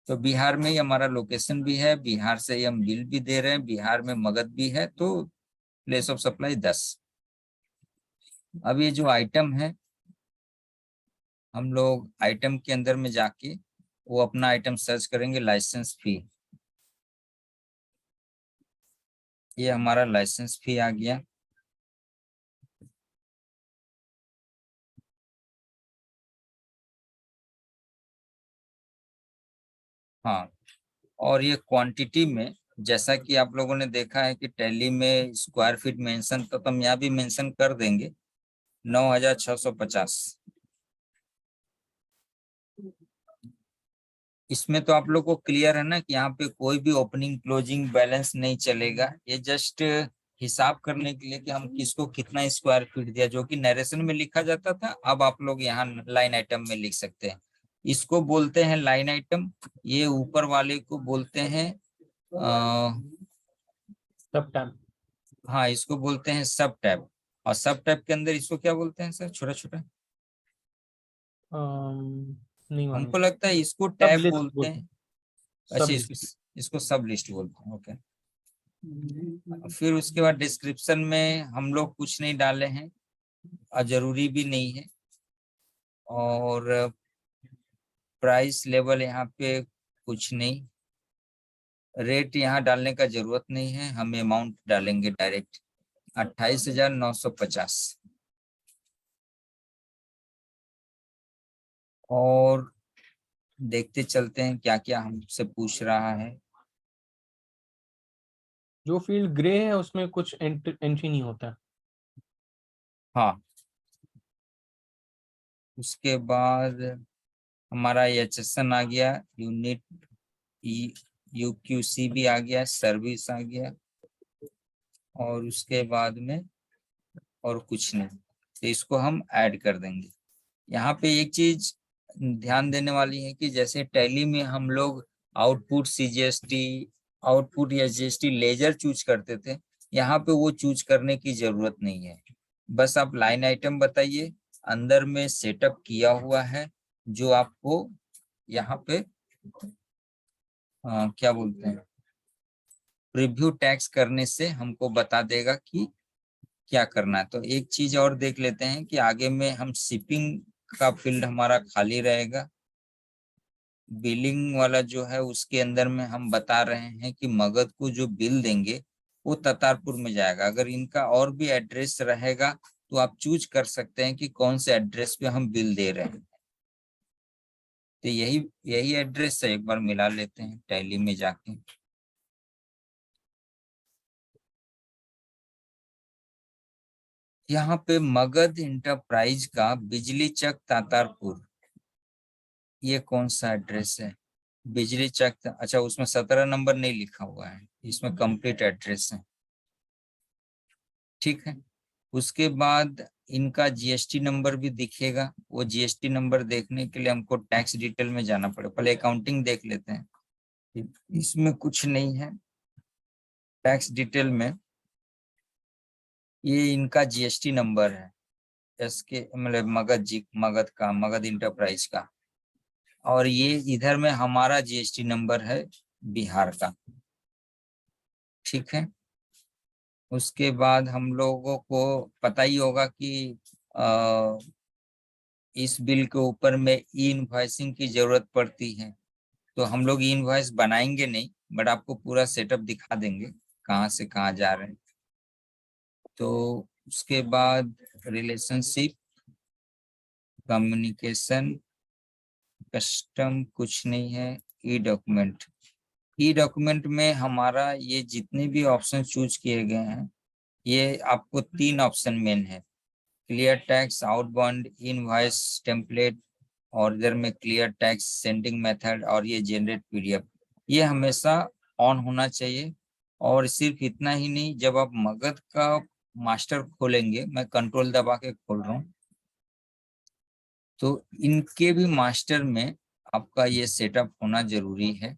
तो बिहार में ही हमारा लोकेशन भी है, बिहार से ही हम बिल भी दे रहे हैं, बिहार में मगध भी है, तो प्लेस ऑफ सप्लाई 10। अब ये जो आइटम है, हम लोग आइटम के अंदर में जाके वो अपना आइटम सर्च करेंगे, लाइसेंस फी। ये हमारा लाइसेंस फी आ गया। हाँ, और ये क्वांटिटी में जैसा कि आप लोगों ने देखा है कि टैली में स्क्वायर फीट मेंशन, तो हम यहाँ भी मेंशन कर देंगे 9650। इसमें तो आप लोग को क्लियर है ना कि यहाँ पे कोई भी ओपनिंग क्लोजिंग बैलेंस नहीं चलेगा, ये जस्ट हिसाब करने के लिए कि हम किसको कितना स्क्वायर फीट दिया, जो कि नरेशन में लिखा जाता था, अब आप लोग यहाँ लाइन आइटम में लिख सकते हैं। इसको बोलते हैं लाइन आइटम, ये ऊपर वाले को बोलते हैं सब टैब। हाँ, इसको बोलते हैं सब टैब। और सब टैब के अंदर इसको क्या बोलते हैं सर, छोटा छोटा? नहीं मालूम। हमको लगता है इसको सब टैब लिस्ट बोलते हैं। अच्छा, इसको सब लिस्ट बोलते हैं, ओके। फिर उसके बाद डिस्क्रिप्शन में हम लोग कुछ नहीं डाले हैं और जरूरी भी नहीं है। और प्राइस लेवल यहाँ पे कुछ नहीं, रेट यहाँ डालने का जरूरत नहीं है, हम अमाउंट डालेंगे डायरेक्ट 28,950। और देखते चलते हैं क्या क्या हमसे पूछ रहा है। जो फील्ड ग्रे है उसमें कुछ एंट्री नहीं होता। हाँ, उसके बाद हमारा HSN आ गया, यूनिट UQC भी आ गया, सर्विस आ गया, और उसके बाद में और कुछ नहीं, तो इसको हम ऐड कर देंगे। यहाँ पे एक चीज ध्यान देने वाली है कि जैसे टैली में हम लोग आउटपुट CGST, आउटपुट या GST लेजर चूज करते थे, यहाँ पे वो चूज करने की जरूरत नहीं है। बस आप लाइन आइटम बताइए, अंदर में सेटअप किया हुआ है, जो आपको यहाँ पे क्या बोलते हैं, प्रीव्यू टैक्स करने से हमको बता देगा कि क्या करना है। तो एक चीज और देख लेते हैं कि आगे में हम शिपिंग का फील्ड हमारा खाली रहेगा, बिलिंग वाला जो है उसके अंदर में हम बता रहे हैं कि मगध को जो बिल देंगे वो ततारपुर में जाएगा। अगर इनका और भी एड्रेस रहेगा तो आप चूज कर सकते हैं कि कौन से एड्रेस पे हम बिल दे रहे हैं। तो यही एड्रेस है, एक बार मिला लेते हैं टैली में जाके। यहाँ पे मगध इंटरप्राइज का बिजली चक तातारपुर, ये कौन सा एड्रेस है? बिजली चक, अच्छा उसमें 17 नंबर नहीं लिखा हुआ है, इसमें कंप्लीट एड्रेस है। ठीक है, उसके बाद इनका GST नंबर भी दिखेगा, वो GST नंबर देखने के लिए हमको टैक्स डिटेल में जाना पड़ेगा। पहले अकाउंटिंग देख लेते हैं, इसमें कुछ नहीं है। टैक्स डिटेल में ये इनका GST नंबर है, इसके मतलब मगध इंटरप्राइज का। और ये इधर में हमारा जीएसटी नंबर है बिहार का, ठीक है। उसके बाद हम लोगों को पता ही होगा कि इस बिल के ऊपर में ई इनवॉइसिंग की जरूरत पड़ती है, तो हम लोग ई इनवॉइस बनाएंगे नहीं, बट आपको पूरा सेटअप दिखा देंगे कहाँ से कहाँ जा रहे हैं। तो उसके बाद रिलेशनशिप, कम्युनिकेशन, कस्टम कुछ नहीं है, ई डॉक्यूमेंट। ई डॉक्यूमेंट में हमारा ये जितने भी ऑप्शन चूज किए गए हैं, ये आपको 3 ऑप्शन मेन है, clear tax, outbound invoice template, और इधर में क्लियर टैक्स सेंडिंग मेथड, और ये जनरेट पीडीएफ। ये हमेशा ऑन होना चाहिए। और सिर्फ इतना ही नहीं, जब आप मगध का मास्टर खोलेंगे, मैं कंट्रोल दबा के खोल रहा हूँ, तो इनके भी मास्टर में आपका ये सेटअप होना जरूरी है।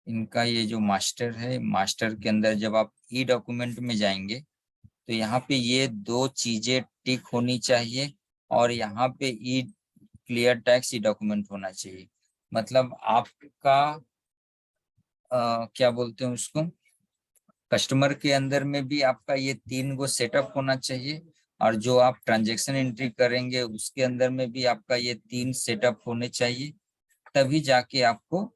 इनका ये जो मास्टर है, मास्टर के अंदर जब आप ई डॉक्यूमेंट में जाएंगे, तो यहाँ पे ये 2 चीजें टिक होनी चाहिए, और यहाँ पे ई क्लियर टैक्स ई डॉक्यूमेंट होना चाहिए। मतलब आपका क्या बोलते हैं उसको, कस्टमर के अंदर में भी आपका ये 3 गो सेटअप होना चाहिए, और जो आप ट्रांजैक्शन एंट्री करेंगे उसके अंदर में भी आपका ये 3 सेटअप होने चाहिए, तभी जाके आपको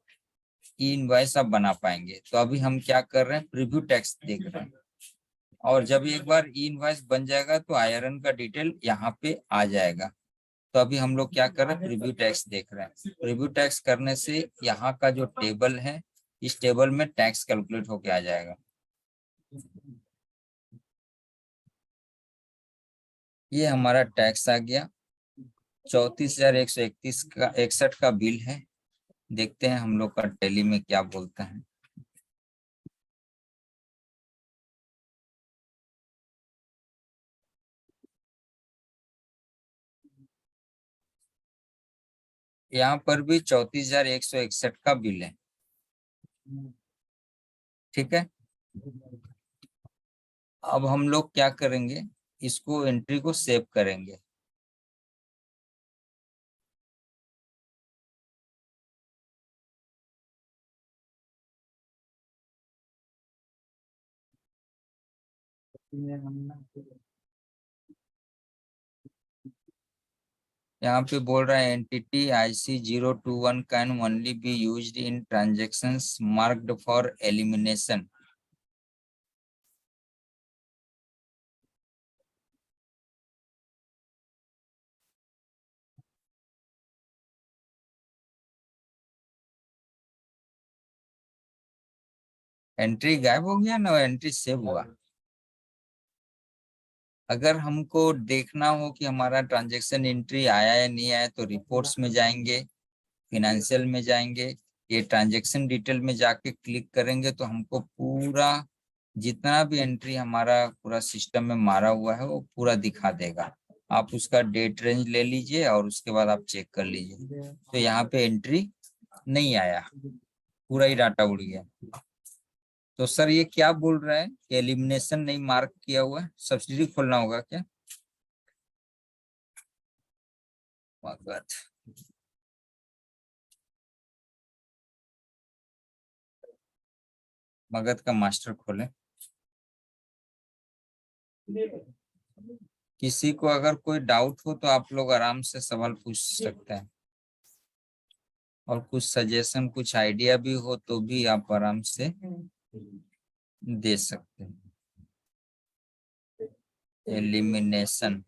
ई इनवॉइस आप बना पाएंगे। तो अभी हम क्या कर रहे हैं, प्रीव्यू टैक्स देख रहे हैं, और जब एक बार ई इनवॉइस बन जाएगा तो आईआरएन का डिटेल यहाँ पे आ जाएगा। तो अभी हम लोग क्या कर रहे हैं, प्रीव्यू टैक्स देख रहे हैं। प्रीव्यू टैक्स करने से यहाँ का जो टेबल है, इस टेबल में टैक्स कैलकुलेट होके आ जाएगा। ये हमारा टैक्स आ गया, 34,131 का 61 का बिल है। देखते हैं हम लोग का टैली में क्या बोलता है। यहाँ पर भी 34,161 का बिल है, ठीक है। अब हम लोग क्या करेंगे, इसको एंट्री को सेव करेंगे। यहाँ पे बोल रहा है entity IC021 can only be used in transactions marked for elimination. Entry गायब हो गया ना, एंट्री सेव हुआ। अगर हमको देखना हो कि हमारा ट्रांजैक्शन एंट्री आया या नहीं आया, तो रिपोर्ट्स में जाएंगे, फिनेंशियल में जाएंगे, ये ट्रांजैक्शन डिटेल में जाके क्लिक करेंगे, तो हमको पूरा जितना भी एंट्री हमारा पूरा सिस्टम में मारा हुआ है वो पूरा दिखा देगा। आप उसका डेट रेंज ले लीजिए और उसके बाद आप चेक कर लीजिए। तो यहाँ पे एंट्री नहीं आया, पूरा ही डाटा उड़ गया। तो सर ये क्या बोल रहा है कि एलिमिनेशन नहीं मार्क किया हुआ है, सब्सिडी खोलना होगा क्या? मगध, मगध का मास्टर खोले। किसी को अगर कोई डाउट हो तो आप लोग आराम से सवाल पूछ सकते हैं, और कुछ सजेशन कुछ आइडिया भी हो तो भी आप आराम से दे सकते हैं। एलिमिनेशन,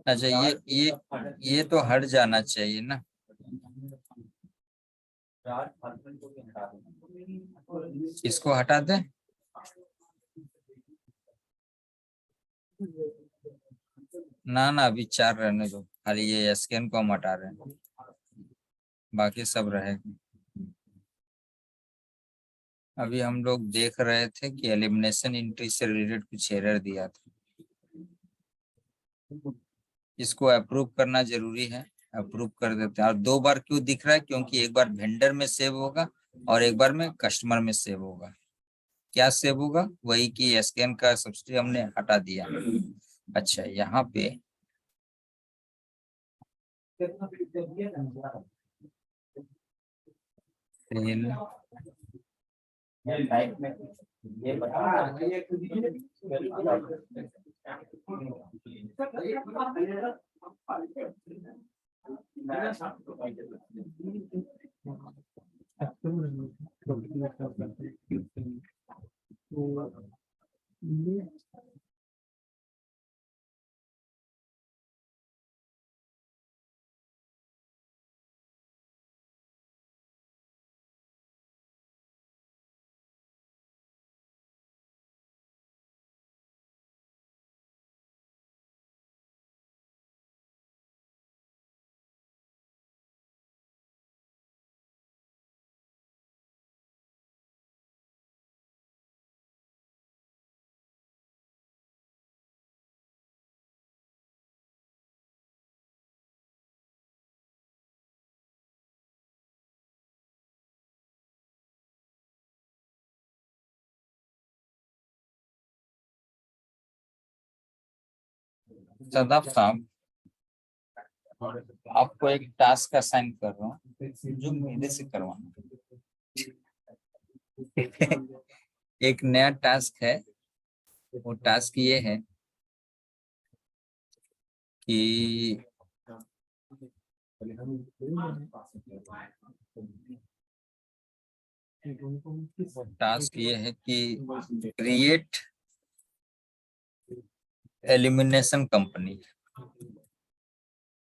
अच्छा ये तो हट जाना चाहिए ना। इसको हटा दें। ना ना, अभी 4 रहने दो, खाली ये स्कैन को हम हटा रहे हैं, बाकी सब रहेगा। अभी हम लोग देख रहे थे कि एलिमिनेशन एंट्री से रिलेटेड कुछ एरर दिया था। इसको अप्रूव करना जरूरी है, अप्रूव कर देते हैं। और 2 बार क्यों दिख रहा है? क्योंकि एक बार वेंडर में सेव होगा और एक बार में कस्टमर में सेव होगा। क्या सेव होगा? वही कि स्कैन का सब्सिडी हमने हटा दिया। अच्छा, यहाँ पे सेल सदाफ साहब, आपको एक टास्क असाइन कर रहा हूँ जो मेरे से करवाना। एक नया टास्क है। वो टास्क ये है कि टास्क ये है कि create elimination company,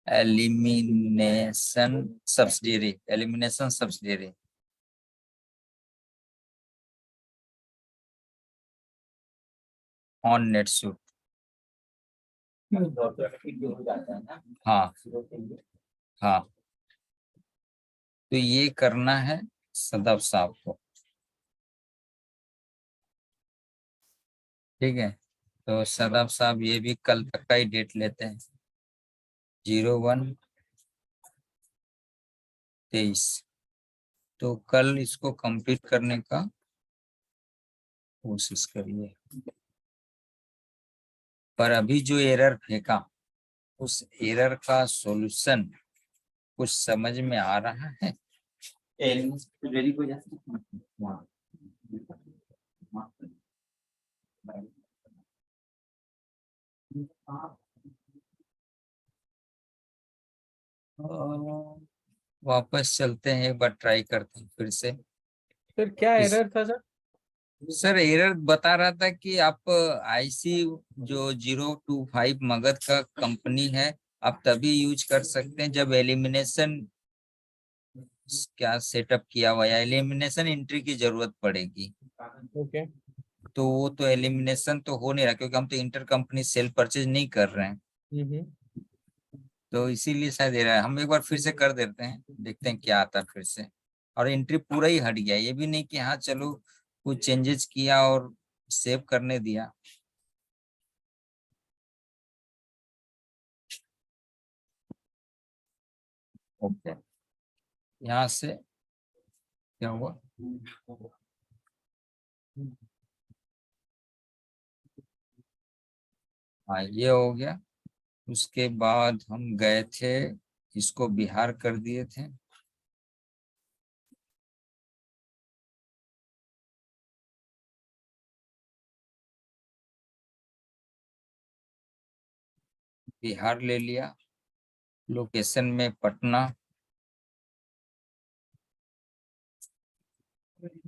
elimination subsidiary on NetSuite. हाँ हाँ, तो ये करना है सदाफ साहब को। ठीक है, तो सदाफ साहब ये भी कल तक का ही डेट लेते हैं, 01/23। तो कल इसको कंप्लीट करने का कोशिश करिए। पर अभी जो एरर फेंका, उस एरर का सॉल्यूशन कुछ समझ में आ रहा है? वापस चलते हैं, एक बार ट्राई करते हैं फिर से। सर क्या एरर था सर? सर एरर बता रहा था कि आप आईसी जो 025 मगध का कंपनी है, आप तभी यूज कर सकते हैं जब एलिमिनेशन क्या सेटअप किया हुआ है, एलिमिनेशन एंट्री की जरूरत पड़ेगी। ओके। तो वो तो एलिमिनेशन तो हो नहीं रहा, क्योंकि हम तो इंटर कंपनी सेल परचेज नहीं कर रहे हैं, तो इसीलिए शायद एरर है। हम एक बार फिर से कर देते हैं, देखते हैं क्या आता है फिर से। और एंट्री पूरा ही हट गया, ये भी नहीं कि हाँ चलो कुछ चेंजेस किया और सेव करने दिया। ओके, यहाँ से क्या हुआ? हाँ, ये हो गया। उसके बाद हम गए थे, इसको बिहार कर दिए थे। बिहार ले लिया, लोकेशन में पटना।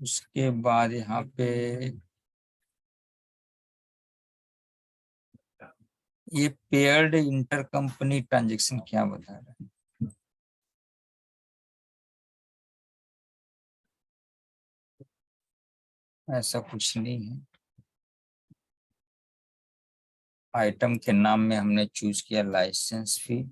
उसके बाद यहाँ पे ये पेयर्ड इंटर कंपनी ट्रांजेक्शन क्या बता रहा है? ऐसा कुछ नहीं है। आइटम के नाम में हमने चूज किया लाइसेंस फी।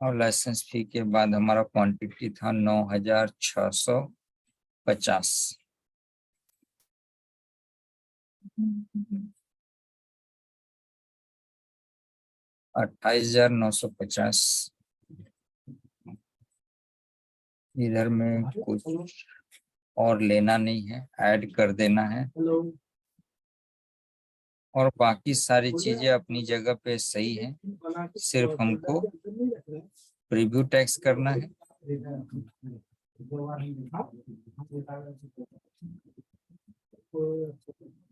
और लाइसेंस फी के बाद हमारा क्वांटिटी था 9650। $28,950। इधर में कुछ और लेना नहीं है, ऐड कर देना है। हेलो। और बाकी सारी चीजें अपनी जगह पे सही है, सिर्फ हमको प्रीव्यू टैक्स करना है।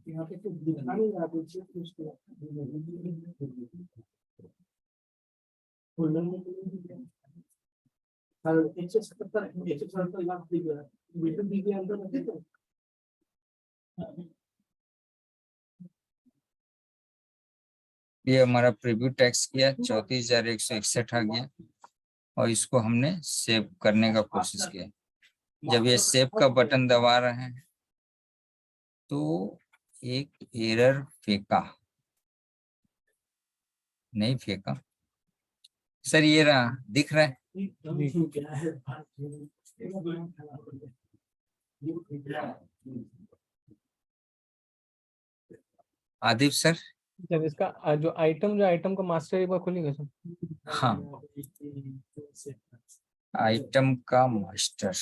यहाँ पे कुछ दिखा नहीं रहा, कुछ और 177 लाख दिख रहा है, B2B के अंदर है तो ये हमारा प्रीव्यू टैक्स किया, 34,161 आ गया और इसको हमने सेव करने का कोशिश किया। जब ये सेव का बटन दबा रहे हैं तो एक एरर फेंका, नहीं फेंका सर, ये रहा, दिख रहा है। आदिप सर, जब इसका जो आइटम का मास्टर एक बार खुलेगा सर। हाँ, आइटम का मास्टर।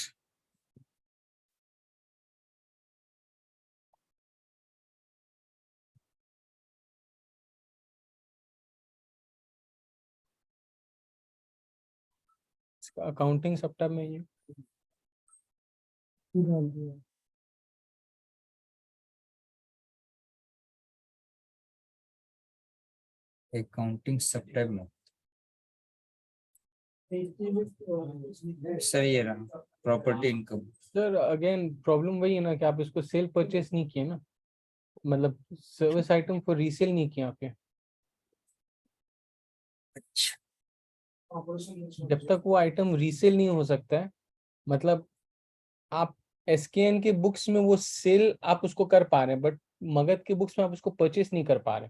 इसका अकाउंटिंग सब टैब में ये अकाउंटिंग सब टैब में सर ये रहा, property income. Sir again problem वही है ना कि आप इसको सेल परचेस नहीं किए ना, मतलब सर्विस आइटम को रीसेल नहीं किया आपके। अच्छा, जब तक वो आइटम रीसेल नहीं हो सकता है, मतलब आप एसकेएन के बुक्स में वो सेल आप उसको कर पा रहे हैं, बट मगध के बुक्स में आप उसको परचेस नहीं कर पा रहे।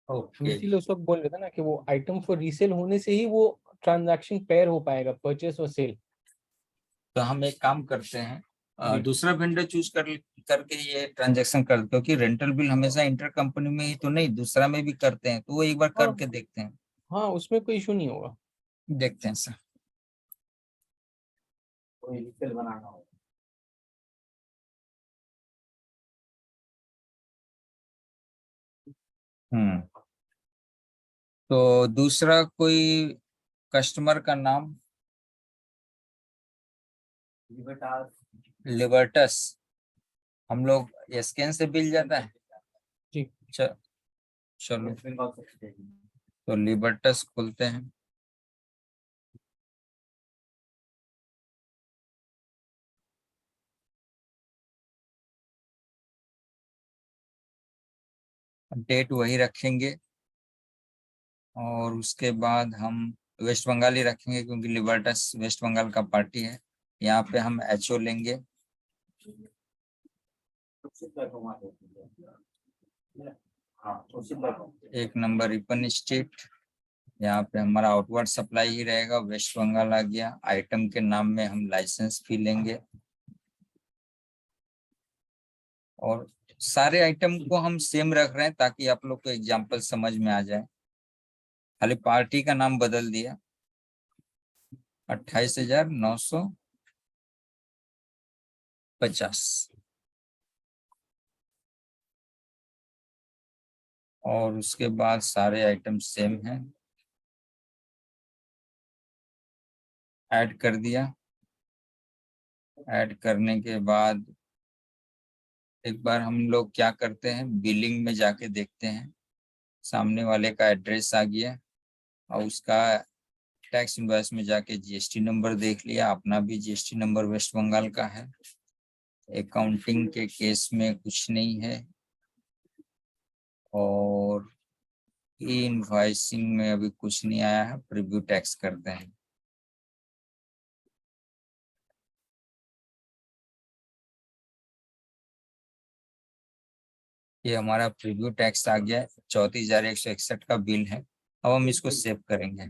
ओके। इसीलिए उस वक्त बोल रहे थे ना कि वो आइटम फॉर रीसेल होने से ही वो ट्रांजैक्शन पेयर हो पाएगा, परचेस और सेल। तो हम एक काम करते हैं, जी। दूसरा वेंडर चूज करके ये ट्रांजैक्शन करते, क्योंकि रेंटल बिल हमेशा इंटर कंपनी में ही तो नहीं, दूसरा में भी करते हैं, तो वो एक बार करके देखते हैं। हाँ, उसमें कोई इशू नहीं होगा। देखते हैं सर। कोई रीसेल बनाना हो तो दूसरा कोई कस्टमर का नाम लिबर्टस, हम लोग स्कैन से बिल जाता है। जी। चलो तो लिबर्टस खोलते हैं। डेट वही रखेंगे और उसके बाद हम वेस्ट बंगाल ही रखेंगे, क्योंकि लिबर्टस वेस्ट बंगाल का पार्टी है। यहाँ पे हम एचओ लेंगे। एक नंबर रिपन स्ट्रीट, यहाँ पे हमारा आउटवर्ड सप्लाई ही रहेगा, वेस्ट बंगाल आ गया। आइटम के नाम में हम लाइसेंस फी लेंगे और सारे आइटम को हम सेम रख रहे हैं ताकि आप लोग को एग्जांपल समझ में आ जाए। खाली पार्टी का नाम बदल दिया, 28,950 और उसके बाद सारे आइटम सेम हैं, ऐड कर दिया। ऐड करने के बाद एक बार हम लोग क्या करते हैं, बिलिंग में जाके देखते हैं, सामने वाले का एड्रेस आ गया और उसका टैक्स इनवॉइस में जाके जीएसटी नंबर देख लिया। अपना भी जीएसटी नंबर वेस्ट बंगाल का है। अकाउंटिंग के केस में कुछ नहीं है और ई इनवॉइसिंग में अभी कुछ नहीं आया है। प्रीव्यू टैक्स करते हैं। ये हमारा प्रीव्यू टैक्स आ गया है, 34,161 का बिल है। अब हम इसको सेव करेंगे।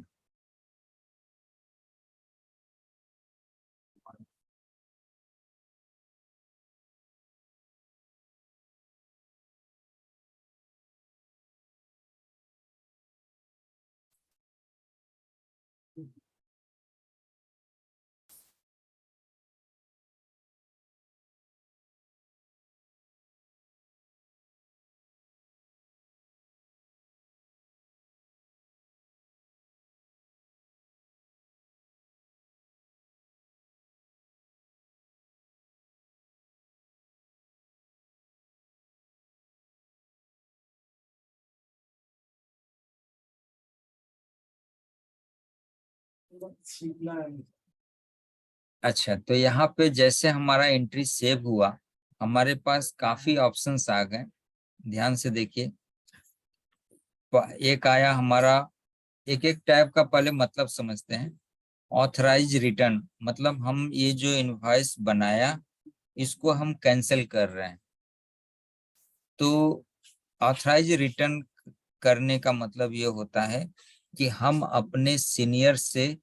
अच्छा, तो यहाँ पे जैसे हमारा एंट्री सेव हुआ, हमारे पास काफी ऑप्शंस आ गए। ध्यान से देखिए, एक आया हमारा, एक एक टैब का पहले मतलब समझते हैं। ऑथराइज रिटर्न मतलब हम ये जो इनवॉइस बनाया इसको हम कैंसिल कर रहे हैं। तो ऑथराइज रिटर्न करने का मतलब ये होता है कि हम अपने सीनियर से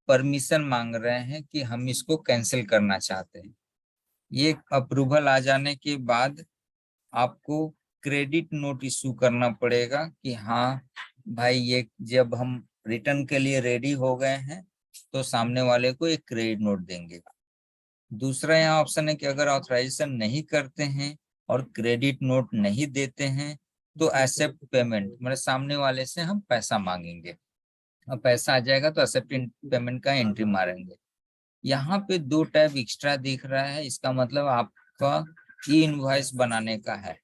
परमिशन मांग रहे हैं कि हम इसको कैंसिल करना चाहते हैं। ये अप्रूवल आ जाने के बाद आपको क्रेडिट नोट इशू करना पड़ेगा कि हाँ भाई, ये जब हम रिटर्न के लिए रेडी हो गए हैं तो सामने वाले को एक क्रेडिट नोट देंगे। दूसरा यहाँ ऑप्शन है कि अगर ऑथराइजेशन नहीं करते हैं और क्रेडिट नोट नहीं देते हैं तो एक्सेप्ट पेमेंट, मतलब सामने वाले से हम पैसा मांगेंगे। अब पैसा आ जाएगा तो एक्सेप्ट पेमेंट का एंट्री मारेंगे। यहाँ पे 2 टैब एक्स्ट्रा दिख रहा है, इसका मतलब आपका ई इनवॉइस बनाने का है।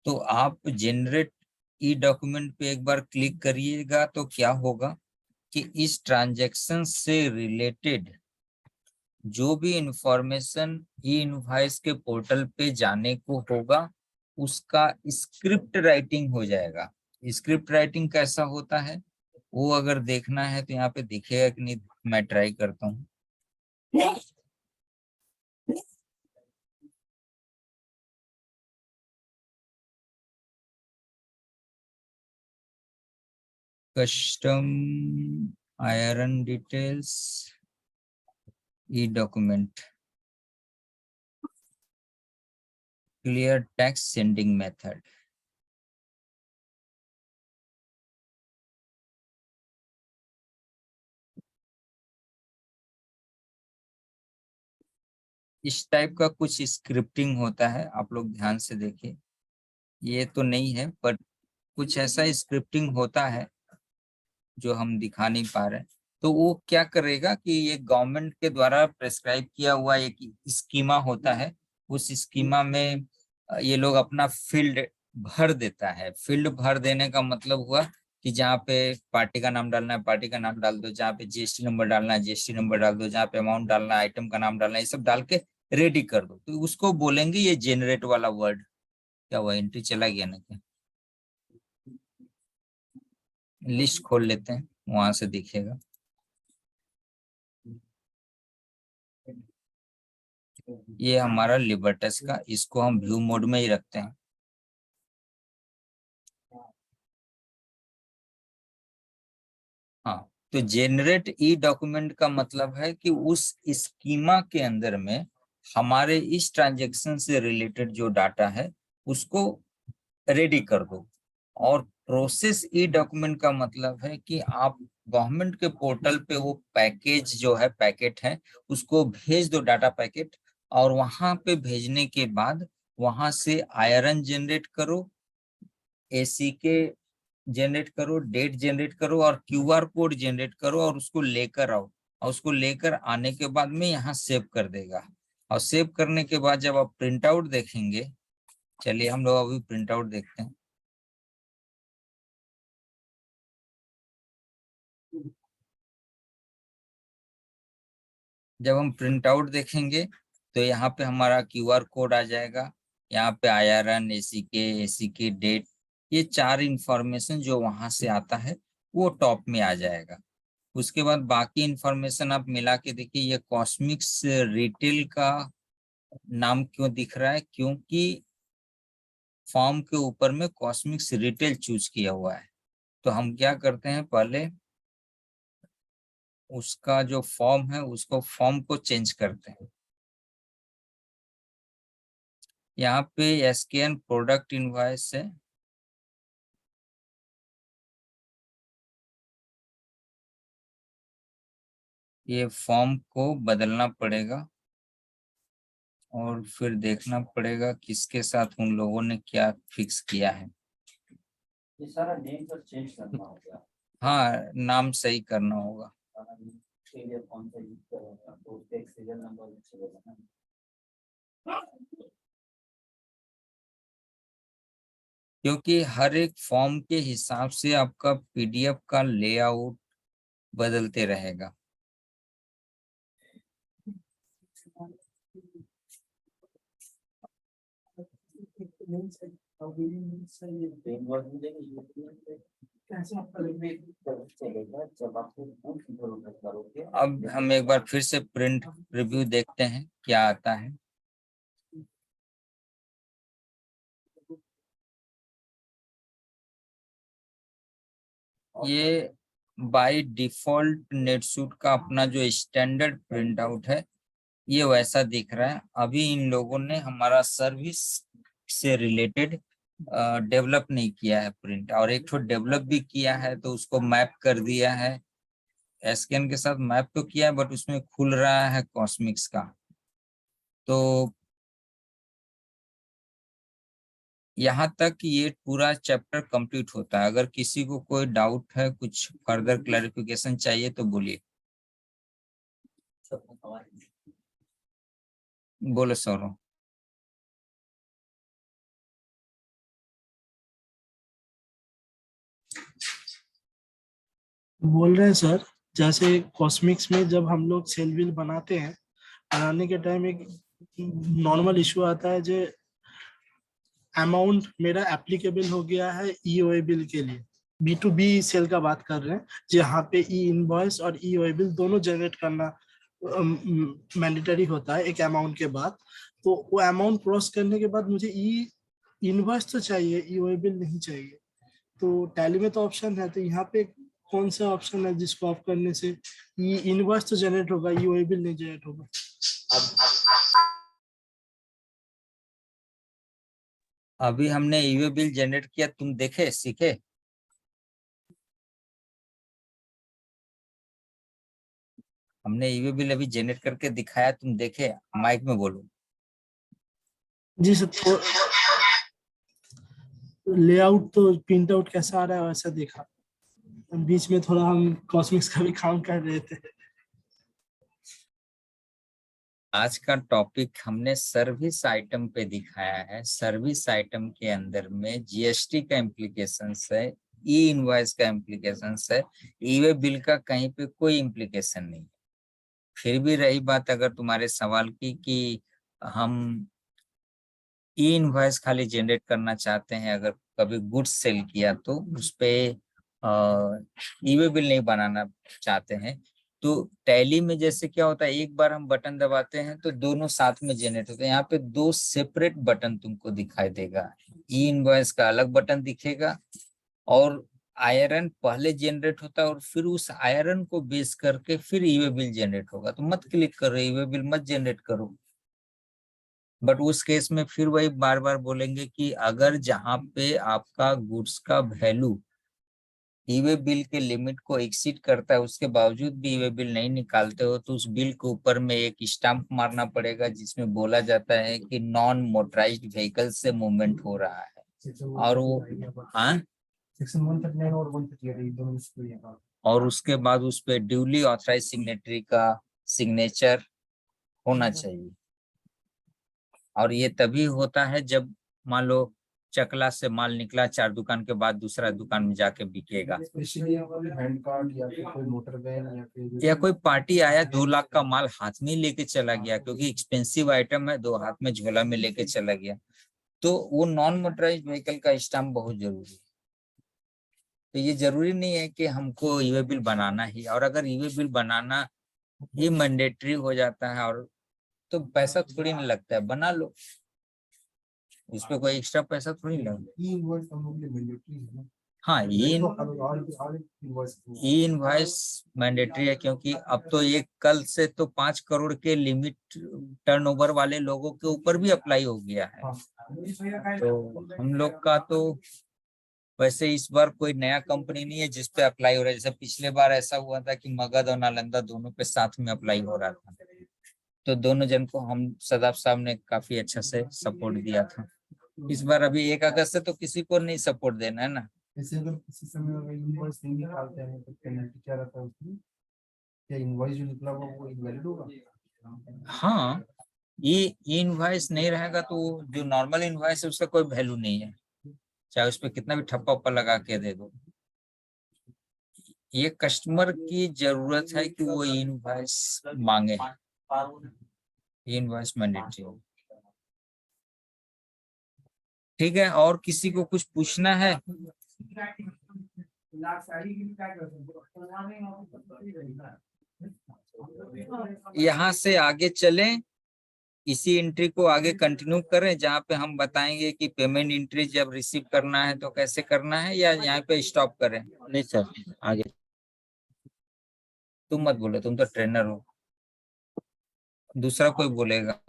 तो आप जनरेट ई डॉक्यूमेंट पे एक बार क्लिक करिएगा तो क्या होगा कि इस ट्रांजैक्शन से रिलेटेड जो भी इंफॉर्मेशन ई इनवॉइस के पोर्टल पे जाने को होगा उसका स्क्रिप्ट राइटिंग हो जाएगा। स्क्रिप्ट राइटिंग कैसा होता है वो अगर देखना है तो यहाँ पे दिखेगा कि नहीं, मैं ट्राई करता हूँ। Custom IRN details e document ClearTax sending method. इस टाइप का कुछ स्क्रिप्टिंग होता है, आप लोग ध्यान से देखिए। ये तो नहीं है पर कुछ ऐसा स्क्रिप्टिंग होता है जो हम दिखा नहीं पा रहे। तो वो क्या करेगा कि ये गवर्नमेंट के द्वारा प्रेस्क्राइब किया हुआ एक स्कीमा होता है। उस स्कीमा में ये लोग अपना फील्ड भर देता है। फील्ड भर देने का मतलब हुआ कि जहाँ पे पार्टी का नाम डालना है पार्टी का नाम डाल दो, जहाँ पे जीएसटी नंबर डालना है जीएसटी नंबर डाल दो, जहाँ पे अमाउंट डालना है आइटम का नाम डालना है, ये सब डाल के रेडी कर दो। तो उसको बोलेंगे ये जेनरेट वाला वर्ड। क्या हुआ, एंट्री चला गया ना क्या? लिस्ट खोल लेते हैं, वहां से दिखेगा। ये हमारा लिबर्टस का, इसको हम व्यू मोड में ही रखते हैं। हाँ, तो जेनरेट ई डॉक्यूमेंट का मतलब है कि उस स्कीमा के अंदर में हमारे इस ट्रांजैक्शन से रिलेटेड जो डाटा है उसको रेडी कर दो। और प्रोसेस ई डॉक्यूमेंट का मतलब है कि आप गवर्नमेंट के पोर्टल पे वो पैकेज जो है पैकेट है उसको भेज दो, डाटा पैकेट। और वहां पे भेजने के बाद वहां से आयरन जनरेट करो, एसी के जनरेट करो, डेट जनरेट करो और क्यूआर कोड जनरेट करो और उसको लेकर आओ। और उसको लेकर आने के बाद में यहाँ सेव कर देगा। और सेव करने के बाद जब आप प्रिंट आउट देखेंगे, चलिए हम लोग अभी प्रिंट आउट देखते हैं। जब हम प्रिंट आउट देखेंगे तो यहाँ पे हमारा क्यूआर कोड आ जाएगा। यहाँ पे आईआरएन, एसी के डेट, ये 4 इंफॉर्मेशन जो वहां से आता है वो टॉप में आ जाएगा। उसके बाद बाकी इंफॉर्मेशन आप मिला के देखिए। ये कॉस्मिक्स रिटेल का नाम क्यों दिख रहा है? क्योंकि फॉर्म के ऊपर में कॉस्मिक्स रिटेल चूज किया हुआ है। तो हम क्या करते हैं, पहले उसका जो फॉर्म है उसको फॉर्म को चेंज करते हैं। यहाँ पे एसकेएन प्रोडक्ट इनवॉइस है, ये फॉर्म को बदलना पड़ेगा और फिर देखना पड़ेगा किसके साथ उन लोगों ने क्या फिक्स किया है। ये सारा नेम पर चेंज करना होगा। हाँ, नाम सही करना होगा। के लिए कौन सा यूज करेगा तो उसके एक सीरियल नंबर चलेगा ना। क्योंकि हर एक फॉर्म के हिसाब से आपका पीडीएफ का लेआउट बदलते रहेगा। अब हम एक बार फिर से प्रिंट रिव्यू देखते हैं क्या आता है। ये बाय डिफॉल्ट नेटसूट का अपना जो स्टैंडर्ड प्रिंट आउट है ये वैसा दिख रहा है। अभी इन लोगों ने हमारा सर्विस से रिलेटेड डेवलप नहीं किया है प्रिंट, और एक तो डेवलप भी किया है तो उसको मैप कर दिया है, एसकेएन के साथ मैप तो किया है बट उसमें खुल रहा है कॉस्मिक्स का। तो यहाँ तक ये पूरा चैप्टर कंप्लीट होता है। अगर किसी को कोई डाउट है, कुछ फर्दर क्लैरिफिकेशन चाहिए तो बोलिए। बोलो सौरभ। बोल रहे हैं सर, जैसे कॉस्मिक्स में जब हम लोग सेल बिल बनाते हैं, बनाने के टाइम एक नॉर्मल इशू आता है जो अमाउंट मेरा एप्लीकेबल हो गया है ईओए बिल के लिए। B2B सेल का बात कर रहे हैं, जहाँ पे ई इनवॉइस और ईओए बिल दोनों जनरेट करना मैंडेटरी होता है एक अमाउंट के बाद। तो वो अमाउंट क्रॉस करने के बाद मुझे ई इनवॉइस तो चाहिए, ईओए बिल नहीं चाहिए। तो टैली में तो ऑप्शन है, तो यहाँ पे कौन सा ऑप्शन है जिसको ऑफ करने से ये इनवॉइस तो जनरेट होगा, ईओए बिल नहीं जनरेट होगा? अभी हमने ईओए बिल जनरेट किया, तुम देखे सीखे? हमने ईओए बिल अभी जनरेट करके दिखाया, तुम देखे? माइक में बोलो। जी सर, तो लेआउट तो प्रिंट आउट कैसा आ रहा है वैसा देखा। बीच में थोड़ा हम कॉस्मिक्स का भी काम कर रहे थे। आज का टॉपिक हमने सर्विस आइटम पे दिखाया है। सर्विस आइटम के अंदर में जीएसटी का इम्प्लीकेशंस है, ई इनवॉइस का इम्प्लीकेशंस है, ईवे बिल का कहीं पे कोई इम्प्लीकेशन नहीं है। फिर भी रही बात अगर तुम्हारे सवाल की कि हम ई इनवॉइस खाली जनरेट करना चाहते हैं, अगर कभी गुड्स सेल किया तो उस पे ईवे बिल नहीं बनाना चाहते हैं, तो टैली में जैसे क्या होता है, एक बार हम बटन दबाते हैं तो दोनों साथ में जनरेट होते हैं। यहाँ पे दो सेपरेट बटन तुमको दिखाई देगा, ई इनवॉइस का अलग बटन दिखेगा और आयरन पहले जनरेट होता है और फिर उस आयरन को बेस करके फिर ईवे बिल जनरेट होगा। तो मत क्लिक करो, ईवे बिल मत जनरेट करो। बट उस केस में फिर वही बार बार बोलेंगे कि अगर जहां पे आपका गुड्स का वैल्यू ईवे बिल के लिमिट को एक्सीड करता है, उसके बावजूद भी ईवे बिल नहीं निकालते हो, तो उस बिल के ऊपर में एक स्टैंप मारना पड़ेगा जिसमें बोला जाता है कि नॉन मोटराइज्ड व्हीकल से मूवमेंट हो रहा है। और वो हाँ, सेक्शन 139 और 138 दोनों इसको ये कहा। और उसके बाद उस पे ड्यूली ऑथराइज सिग्नेटरी का सिग्नेचर होना चाहिए। और ये तभी होता है जब मान लो चकला से माल निकला, 4 दुकान के बाद दूसरा दुकान में जाके बिकेगा। स्पेशली हैंड कार्ड या फिर कोई मोटर वैन या फिर या कोई पार्टी आया 2 लाख का माल हाथ में लेके चला गया, क्योंकि एक्सपेंसिव आइटम है, 2 हाथ में झोला में लेके चला गया, तो वो नॉन मोटराइज्ड व्हीकल का स्टैम्प बहुत जरूरी है। तो ये जरूरी नहीं है कि हमको ईवे बिल बनाना ही, और अगर ईवे बिल बनाना ही मैंडेटरी हो जाता है और तो पैसा थोड़ी नहीं लगता है, बना लो, उस पर कोई एक्स्ट्रा पैसा थोड़ी लगता है। ई इनवॉइस हम लोग के मैंडेटरी है ना। हाँ, ई इनवॉइस मैंडेटरी है, क्योंकि अब तो ये कल से तो 5 करोड़ के लिमिट टर्नओवर वाले लोगों के ऊपर भी अप्लाई हो गया है। तो हम लोग का तो वैसे इस बार कोई नया कंपनी नहीं है जिस पे अप्लाई हो रहा है। जैसे पिछले बार ऐसा हुआ था कि मगध और नालंदा दोनों पे साथ में अप्लाई हो रहा था, तो दोनों जन को हम सदाफ साहब ने काफी अच्छा से सपोर्ट दिया था। इस बार अभी 1 अगस्त से तो किसी को नहीं सपोर्ट देना है ना। ऐसे अगर किसी समय अगर इनवॉइस नहीं निकालते हैं तो पेनल्टी क्या रहता है उसमें? क्या इनवॉइस जो निकला हुआ वो इनवैलिड होगा? हाँ, ये इनवॉइस नहीं रहेगा तो जो नॉर्मल इनवॉइस है उसका कोई वैल्यू नहीं है, चाहे उस पर कितना भी ठप्पा उप्पा लगा के दे दो। ये कस्टमर की जरूरत है कि वो इनवॉइस मांगे, इनवॉइस मैंडेटरी हो। ठीक है, और किसी को कुछ पूछना है? यहाँ से आगे चलें, इसी एंट्री को आगे कंटिन्यू करें जहाँ पे हम बताएंगे कि पेमेंट एंट्री जब रिसीव करना है तो कैसे करना है, या यहाँ पे स्टॉप करें? नहीं सर, आगे तुम मत बोलो, तुम तो ट्रेनर हो, दूसरा कोई बोलेगा।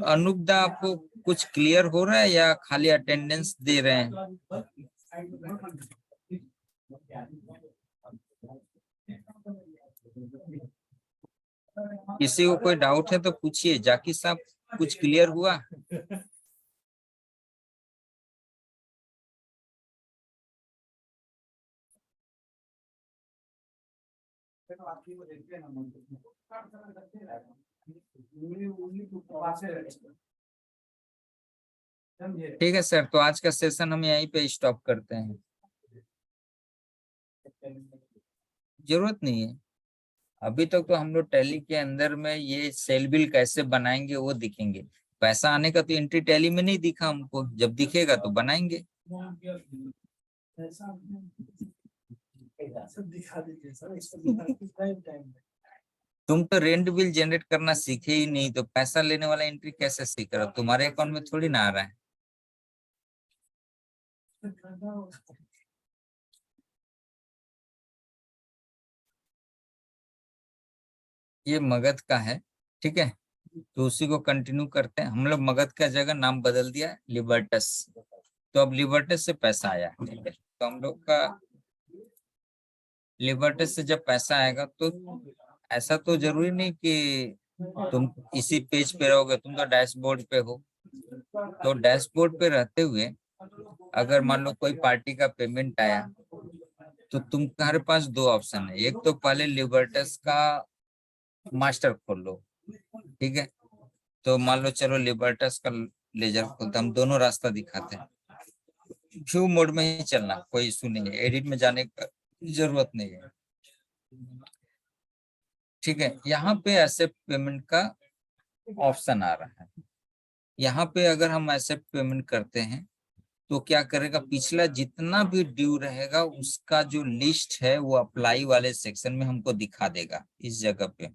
अनुपदा, आपको कुछ क्लियर हो रहा है या खाली अटेंडेंस दे रहे हैं? किसी को कोई डाउट है तो पूछिए। जाकिर साहब, कुछ क्लियर हुआ? ठीक है सर, तो आज का सेशन हम यहीं पे स्टॉप करते हैं। जरूरत नहीं है, अभी तक तो हम लोग टैली के अंदर में ये सेल बिल कैसे बनाएंगे वो दिखेंगे। पैसा आने का तो एंट्री टैली में नहीं दिखा हमको, जब दिखेगा तो बनाएंगे। तुम तो रेंट बिल जनरेट करना सीखे ही नहीं, तो पैसा लेने वाला एंट्री कैसे सीख रहे हो? तुम्हारे अकाउंट में थोड़ी ना आ रहा है। ये मगध का है, ठीक है, तो उसी को कंटिन्यू करते हैं। हम लोग मगध का जगह नाम बदल दिया है लिबर्टस, तो अब लिबर्टस से पैसा आया, ठीक है। तो हम लोग का लिबर्टस से जब पैसा आएगा तो ऐसा तो जरूरी नहीं कि तुम इसी पेज पे रहोगे, तुम तो डैशबोर्ड पे हो। तो डैशबोर्ड पे रहते हुए अगर मान लो कोई पार्टी का पेमेंट आया तो तुम्हारे पास 2 ऑप्शन है। एक तो पहले लिबर्टस का मास्टर खोल लो, ठीक है। तो मान लो चलो लिबर्टस का लेजर खोलते, हम दोनों रास्ता दिखाते हैं। व्यू मोड में ही चलना, कोई इशू नहीं है, एडिट में जाने का जरूरत नहीं है, ठीक है। यहाँ पे एक्सेप्ट पेमेंट का ऑप्शन आ रहा है। यहाँ पे अगर हम एक्सेप्ट पेमेंट करते हैं तो क्या करेगा, पिछला जितना भी ड्यू रहेगा उसका जो लिस्ट है वो अप्लाई वाले सेक्शन में हमको दिखा देगा इस जगह पे।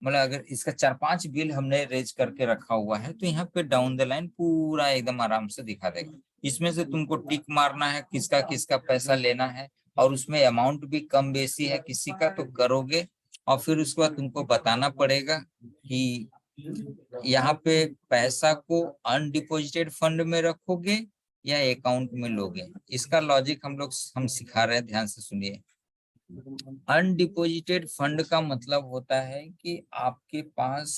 मतलब अगर इसका 4-5 बिल हमने रेज करके रखा हुआ है तो यहाँ पे डाउन द लाइन पूरा एकदम आराम से दिखा देगा। इसमें से तुमको टिक मारना है किसका किसका पैसा लेना है, और उसमें अमाउंट भी कम बेसी है किसी का तो करोगे, और फिर उसके बाद तुमको बताना पड़ेगा कि यहाँ पे पैसा को अनडिपोजिटेड फंड में रखोगे या अकाउंट में लोगे। इसका लॉजिक हम सिखा रहे हैं, ध्यान से सुनिए। अनडिपोजिटेड फंड का मतलब होता है कि आपके पास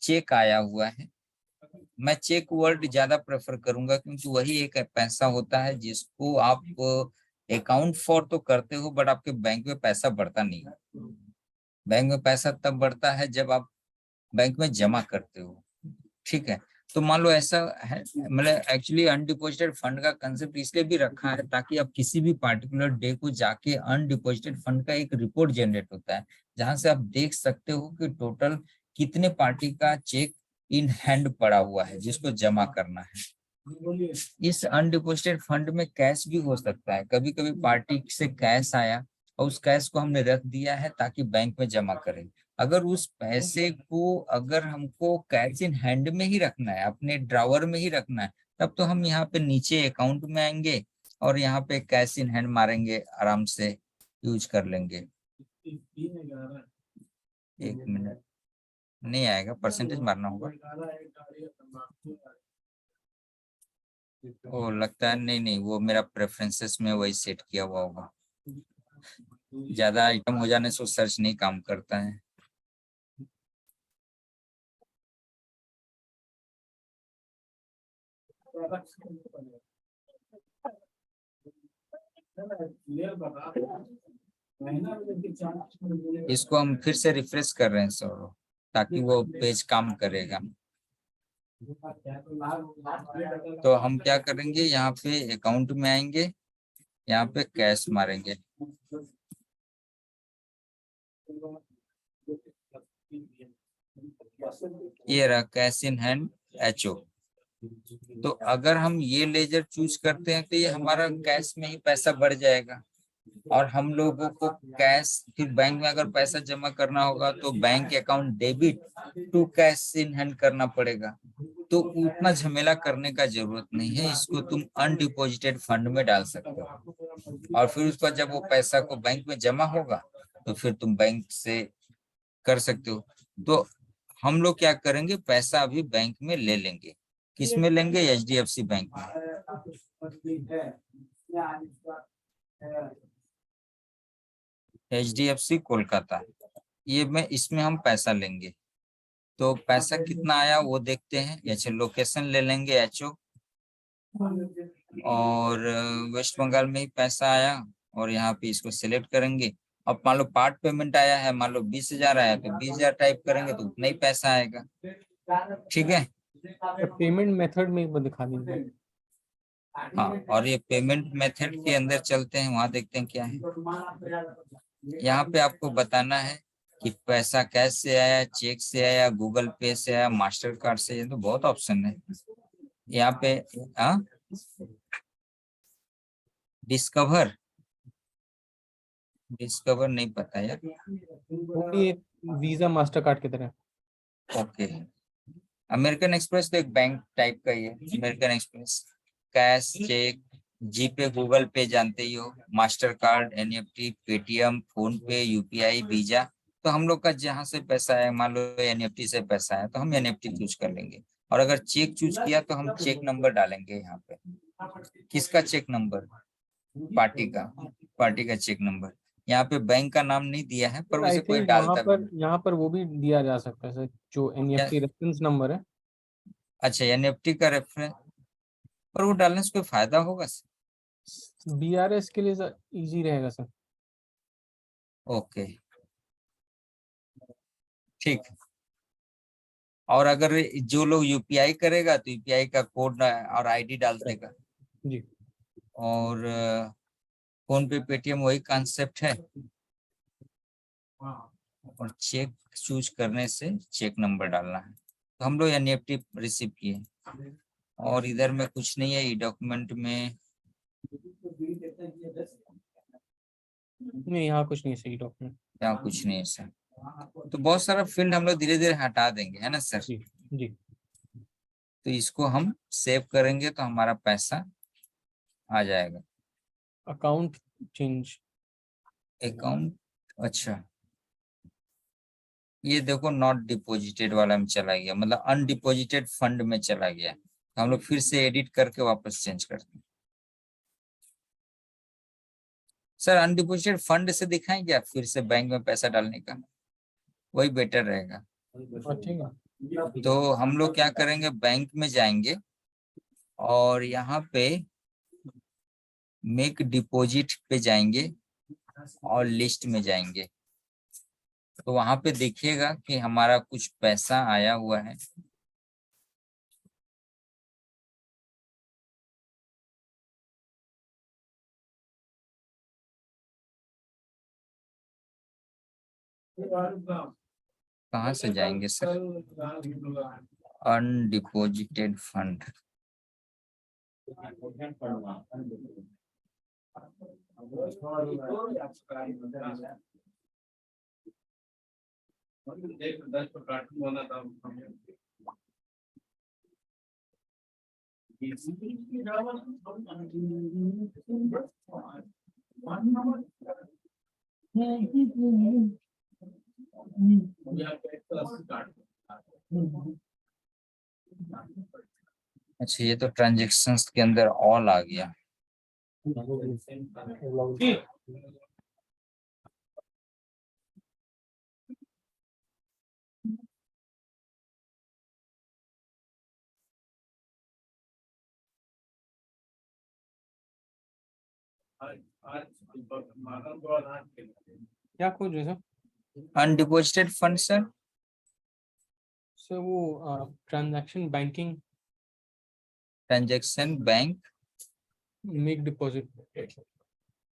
चेक आया हुआ है। मैं चेक वर्ड ज्यादा प्रेफर करूंगा क्योंकि वही एक पैसा होता है जिसको आप अकाउंट फॉर तो करते हो बट आपके बैंक में पैसा बढ़ता नहीं है। बैंक में पैसा तब बढ़ता है जब आप बैंक में जमा करते हो, ठीक है। तो मान लो ऐसा है, मतलब एक्चुअली अनडिपोजिटेड फंड का कंसेप्ट इसलिए भी रखा है ताकि आप किसी भी पार्टिकुलर डे को जाके अनडिपोजिटेड फंड का एक रिपोर्ट जनरेट होता है जहां से आप देख सकते हो कि टोटल कितने पार्टी का चेक इन हैंड पड़ा हुआ है जिसको जमा करना है। इस अनडिपोजिटेड फंड में कैश भी हो सकता है, कभी कभी पार्टी से कैश आया और उस कैश को हमने रख दिया है ताकि बैंक में जमा करें। अगर उस पैसे को अगर हमको कैश इन हैंड में ही रखना है, अपने ड्रावर में ही रखना है, तब तो हम यहाँ पे नीचे अकाउंट में आएंगे और यहाँ पे कैश इन हैंड मारेंगे, आराम से यूज कर लेंगे। एक मिनट, नहीं आएगा, परसेंटेज मारना होगा। ओ लगता है नहीं नहीं, वो मेरा प्रेफरेंसेस में वही सेट किया हुआ होगा। ज्यादा आइटम हो जाने से सर्च नहीं काम करता है। इसको हम फिर से रिफ्रेश कर रहे हैं सर, ताकि वो पेज काम करेगा। तो हम क्या करेंगे, यहाँ पे अकाउंट में आएंगे, यहाँ पे कैश मारेंगे। ये रहा कैश इन हैंड HO। तो अगर हम ये लेजर चूज करते हैं तो ये हमारा कैश में ही पैसा बढ़ जाएगा, और हम लोगों को कैश फिर बैंक में अगर पैसा जमा करना होगा तो bank account debit to cash in hand करना पड़ेगा। तो उतना झमेला करने का जरूरत नहीं है, इसको तुम अनडिपोजिटेड फंड में डाल सकते हो, और फिर उसका जब वो पैसा को बैंक में जमा होगा तो फिर तुम बैंक से कर सकते हो। तो हम लोग क्या करेंगे, पैसा अभी बैंक में ले लेंगे। किस में लेंगे? HDFC बैंक में। HDFC कोलकाता, ये में इसमें हम पैसा लेंगे। तो पैसा कितना आया वो देखते हैं। अच्छा, लोकेशन ले लेंगे HO, और वेस्ट बंगाल में ही पैसा आया, और यहाँ पे इसको सिलेक्ट करेंगे। अब मान लो पार्ट पेमेंट आया है, मान लो 20,000 आया तो 20,000 टाइप करेंगे तो उतना ही पैसा आएगा। ठीक है, पेमेंट मेथड में एक बार दिखा दीजिए। हाँ, और ये पेमेंट मेथड के अंदर चलते हैं, वहां देखते हैं क्या है। यहाँ पे आपको बताना है कि पैसा कैश से आया, चेक से आया, गूगल पे से आया, मास्टर कार्ड से। ये तो बहुत ऑप्शन है यहाँ पे। हाँ, डिस्कवर नहीं पता यार। वो भी एक वीजा मास्टर कार्ड की तरह। ओके, अमेरिकन एक्सप्रेस तो एक बैंक टाइप का ही है। अमेरिकन एक्सप्रेस कैश, चेक, जीपे, गूगल पे जानते ही हो, master card, NEFT, Paytm, phone पे, UPI, वीजा। तो हम लोग का जहाँ से पैसा है, मान लो NEFT से पैसा है तो हम NEFT चूज कर लेंगे, और अगर चेक चूज किया तो हम चेक नंबर डालेंगे यहाँ पे। किसका चेक नंबर? पार्टी का चेक नंबर। यहाँ पे बैंक का नाम नहीं दिया है, पर आई उसे कोई थिंक डालता भी नहीं। यहाँ पर वो भी दिया जा सकता है सर, जो NEFT रेफरेंस नंबर है। अच्छा, NEFT का रेफरेंस, पर वो डालने से कोई फायदा होगा? BRS के लिए सर इजी रहेगा सर। ओके, ठीक है। और अगर जो लोग UPI करेगा तो UPI का कोड और ID डाल देगा। जी, और फोन पे, पेटीएम वही कॉन्सेप्ट है। और चेक चूज करने से चेक नंबर डालना है। तो हम लोग NEFT रिसीव किए, और इधर में कुछ नहीं है। ई डॉक्यूमेंट में नहीं यहाँ कुछ नहीं सही डॉक्यूमेंट। यहाँ कुछ नहीं है सर। तो बहुत सारा फील्ड हम लोग धीरे धीरे हटा देंगे, है ना सर? जी जी। तो इसको हम सेव करेंगे तो हमारा पैसा आ जाएगा। Account change. अकाउंट, अच्छा, ये देखो नॉट डिपॉजिटेड वाला में चला गया, मतलब अनडिपॉजिटेड फंड में चला गया। तो हम लोग फिर से एडिट करके वापस चेंज करते हैं। सर अनडिपॉजिटेड फंड से दिखाएंगे आप फिर से बैंक में पैसा डालने का, वही बेटर रहेगा। ठीक है। तो हम लोग क्या करेंगे, बैंक में जाएंगे और यहाँ पे मेक डिपॉजिट पे जाएंगे और लिस्ट में जाएंगे। तो वहां पे देखिएगा कि हमारा कुछ पैसा आया हुआ है। कहाँ से जाएंगे सर? अनडिपॉजिटेड फंड, अच्छा, ये तो ट्रांजेक्शन्स के अंदर ऑल आ गया। क्या खोज रहे सर? अनडिपॉजिटेड फंड सर, सर वो transaction banking transaction bank, make deposit.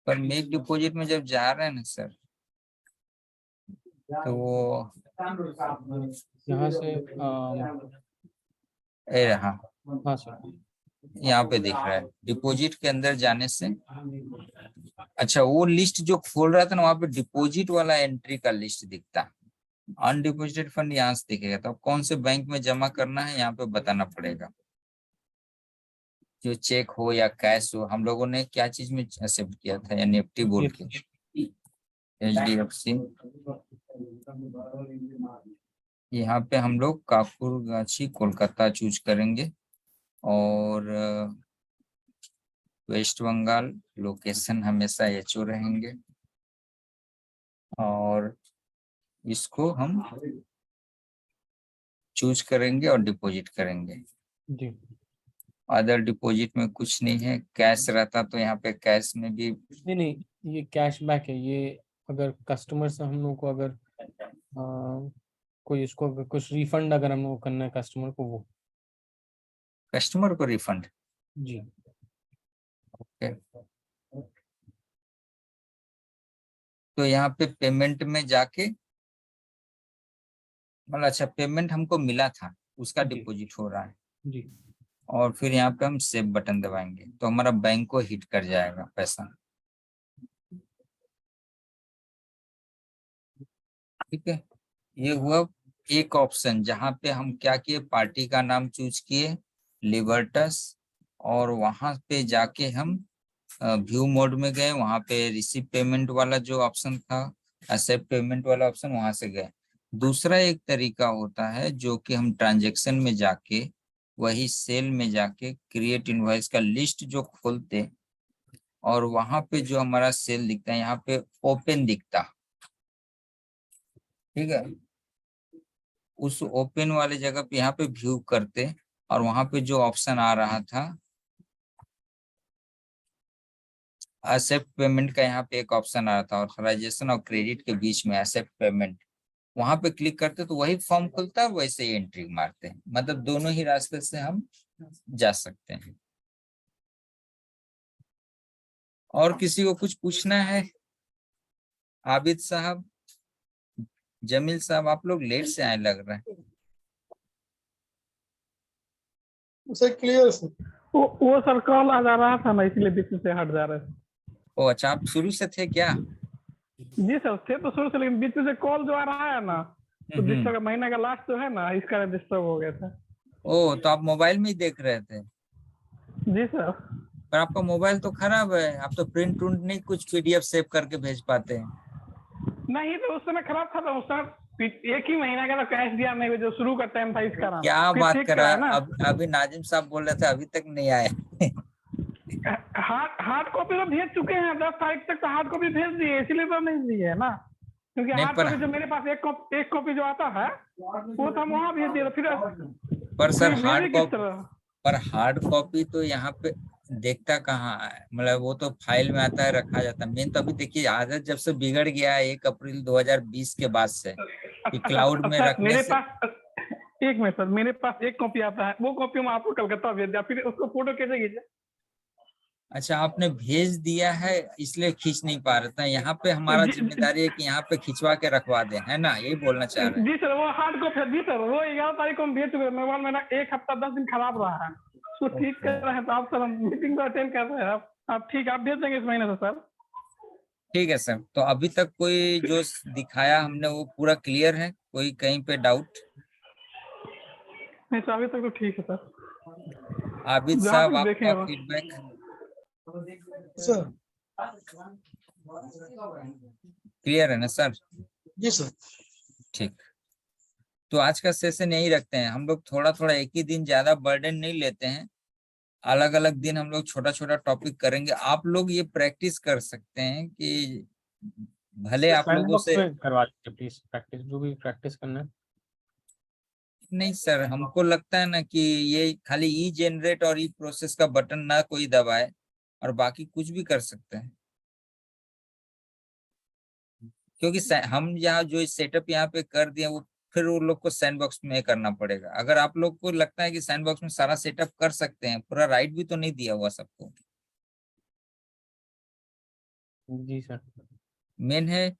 पर मेक डिपॉजिट में जब जा रहे हैं ना सर, तो वो यहाँ से ए रहा, हाँ सर, यहाँ पे दिख रहा है डिपॉजिट के अंदर जाने से। अच्छा, वो लिस्ट जो खोल रहा था ना, वहाँ पे डिपॉजिट वाला एंट्री का लिस्ट दिखता। अनडिपॉजिटेड फंड यहाँ से दिखेगा, तो कौन से बैंक में जमा करना है यहाँ पे बताना पड़ेगा। जो चेक हो या कैश हो, हम लोगों ने क्या चीज में एक्सेप्ट किया था, या निफ्टी बोल के HDFC। यहाँ पे हम लोग काकुरगाछी कोलकाता चूज करेंगे, और वेस्ट बंगाल लोकेशन हमेशा HO रहेंगे, और इसको हम चूज करेंगे और डिपॉजिट करेंगे। जी अदर डिपॉजिट में कुछ नहीं है। कैश रहता तो यहाँ पे कैश में भी नहीं, ये कैशबैक है। ये अगर कस्टमर से हम लोग को अगर कोई इसको अगर कुछ रिफंड अगर हम लोग करना है कस्टमर को, वो कस्टमर को रिफंड। जी ओके, तो यहाँ पे पेमेंट में जाके, मतलब अच्छा पेमेंट हमको मिला था उसका जी। डिपॉजिट हो रहा है, जी और फिर यहाँ पे हम सेव बटन दबाएंगे तो हमारा बैंक को हिट कर जाएगा पैसा। ठीक है, ये हुआ एक ऑप्शन जहाँ पे हम क्या किए, पार्टी का नाम चूज किए लिबर्टस, और वहां पे जाके हम व्यू मोड में गए, वहां पे रिसीव पेमेंट वाला जो ऑप्शन था, एक्सेप्ट पेमेंट वाला ऑप्शन, वहां से गए। दूसरा एक तरीका होता है जो कि हम ट्रांजैक्शन में जाके, वही सेल में जाके क्रिएट इनवॉइस का लिस्ट जो खोलते, और वहां पे जो हमारा सेल दिखता है, यहाँ पे ओपन दिखता। ठीक है, उस ओपन वाले जगह पे यहाँ पे व्यू करते, और वहां पे जो ऑप्शन आ रहा था एक्सेप्ट पेमेंट का, यहाँ पे एक ऑप्शन आ रहा था ऑथराइजेशन और क्रेडिट के बीच में एक्सेप्ट पेमेंट, वहां पे क्लिक करते तो वही फॉर्म खुलता है, वैसे ही एंट्री मारते हैं। मतलब दोनों ही रास्ते से हम जा सकते हैं। और किसी को कुछ पूछना है? आबिद साहब, जमील साहब, आप लोग लेट से आए लग रहा है। Sir clear sir. वो सर कॉल आ जा रहा था ना, इसलिए बीच से हट जा रहे थे। ओ अच्छा, आप शुरू से थे क्या? जी सर, थे तो शुरू से, लेकिन बीच में से कॉल जो आ रहा है ना, तो डिस्टर्ब, महीने का लास्ट जो है ना, इसका डिस्टर्ब हो गया था। ओ, तो आप मोबाइल में ही देख रहे थे? जी सर। पर आपका मोबाइल तो खराब है, आप तो प्रिंट उंट नहीं कुछ PDF सेव करके भेज पाते हैं। नहीं तो उस समय खराब था, तो उस समय एक ही महीना का तो कैश दिया नहीं, जो शुरू का टाइम था इसका नाम। क्या फिर बात ठीक कर रहा करा है? ना। अभी नाजिम साहब बोल रहे थे अभी तक नहीं आए। हार्ड कॉपी तो भेज चुके हैं, 10 तारीख तक तो हार्ड कॉपी भेज दिए, इसीलिए तो नहीं दिए ना, क्योंकि नहीं, हार्ड पर कॉपी जो मेरे पास एक कॉपी जो आता है वो तो हम वहाँ भेज दिए, फिर पर सर भेजे किस तरह? हार्ड कॉपी तो यहाँ पे देखता कहाँ है, मतलब वो तो फाइल में आता है, रखा जाता है। मेन तो अभी देखिए आदत जब से बिगड़ गया है 1 अप्रैल 2020 के बाद से, कि क्लाउड में सर रखने मेरे से। पास एक मिनट सर, मेरे पास एक कॉपी आता है, वो कॉपी मैं आपको कलकत्ता भेज दिया, फिर उसको फोटो कैसे खींचे? अच्छा, आपने भेज दिया है इसलिए खींच नहीं पा रहे थे। यहाँ पे हमारा जिम्मेदारी है कि यहाँ पे खिंचवा के रखवा दें, है ना? यही बोलना चाह रहे हैं। जी सर, वो हार्ड कॉपी है। जी सर, वो 11 तारीख को हम भेज चुके हैं। मोबाइल मेरा 1 हफ्ता 10 दिन खराब रहा है, उसको ठीक कर रहे हैं। तो आप सर, हम मीटिंग तो अटेंड कर रहे हैं। आप ठीक, आप भेज देंगे इस महीने से सर? ठीक है सर, तो अभी तक कोई जो दिखाया हमने वो पूरा क्लियर है? कोई कहीं पे डाउट? नहीं सर, अभी तक तो ठीक है सर। आबिद जहाँ साहब, तक आपका देखें फीडबैक? सर क्लियर है ना सर? जी सर। ठीक, तो आज का सेशन यही रखते हैं हम लोग। थोड़ा थोड़ा एक ही दिन ज्यादा बर्डन नहीं लेते हैं, अलग अलग दिन हम लोग छोटा छोटा टॉपिक करेंगे। आप लोग ये प्रैक्टिस कर सकते हैं कि भले आप लोगों सैंडबॉक्स से, में करवा दीजिए प्लीज प्रैक्टिस, जो भी प्रैक्टिस करना है। नहीं सर, हमको लगता है ना कि ये खाली ई जनरेट और ई प्रोसेस का बटन ना कोई दबाए और बाकी कुछ भी कर सकते हैं, क्योंकि हम यहाँ जो सेटअप यहाँ पे कर दिए वो फिर वो लोग को सैंडबॉक्स में करना पड़ेगा। अगर आप लोग को लगता है कि सैंडबॉक्स में सारा सेटअप कर सकते हैं, पूरा राइट भी तो नहीं दिया हुआ सबको। जी सर। मेन है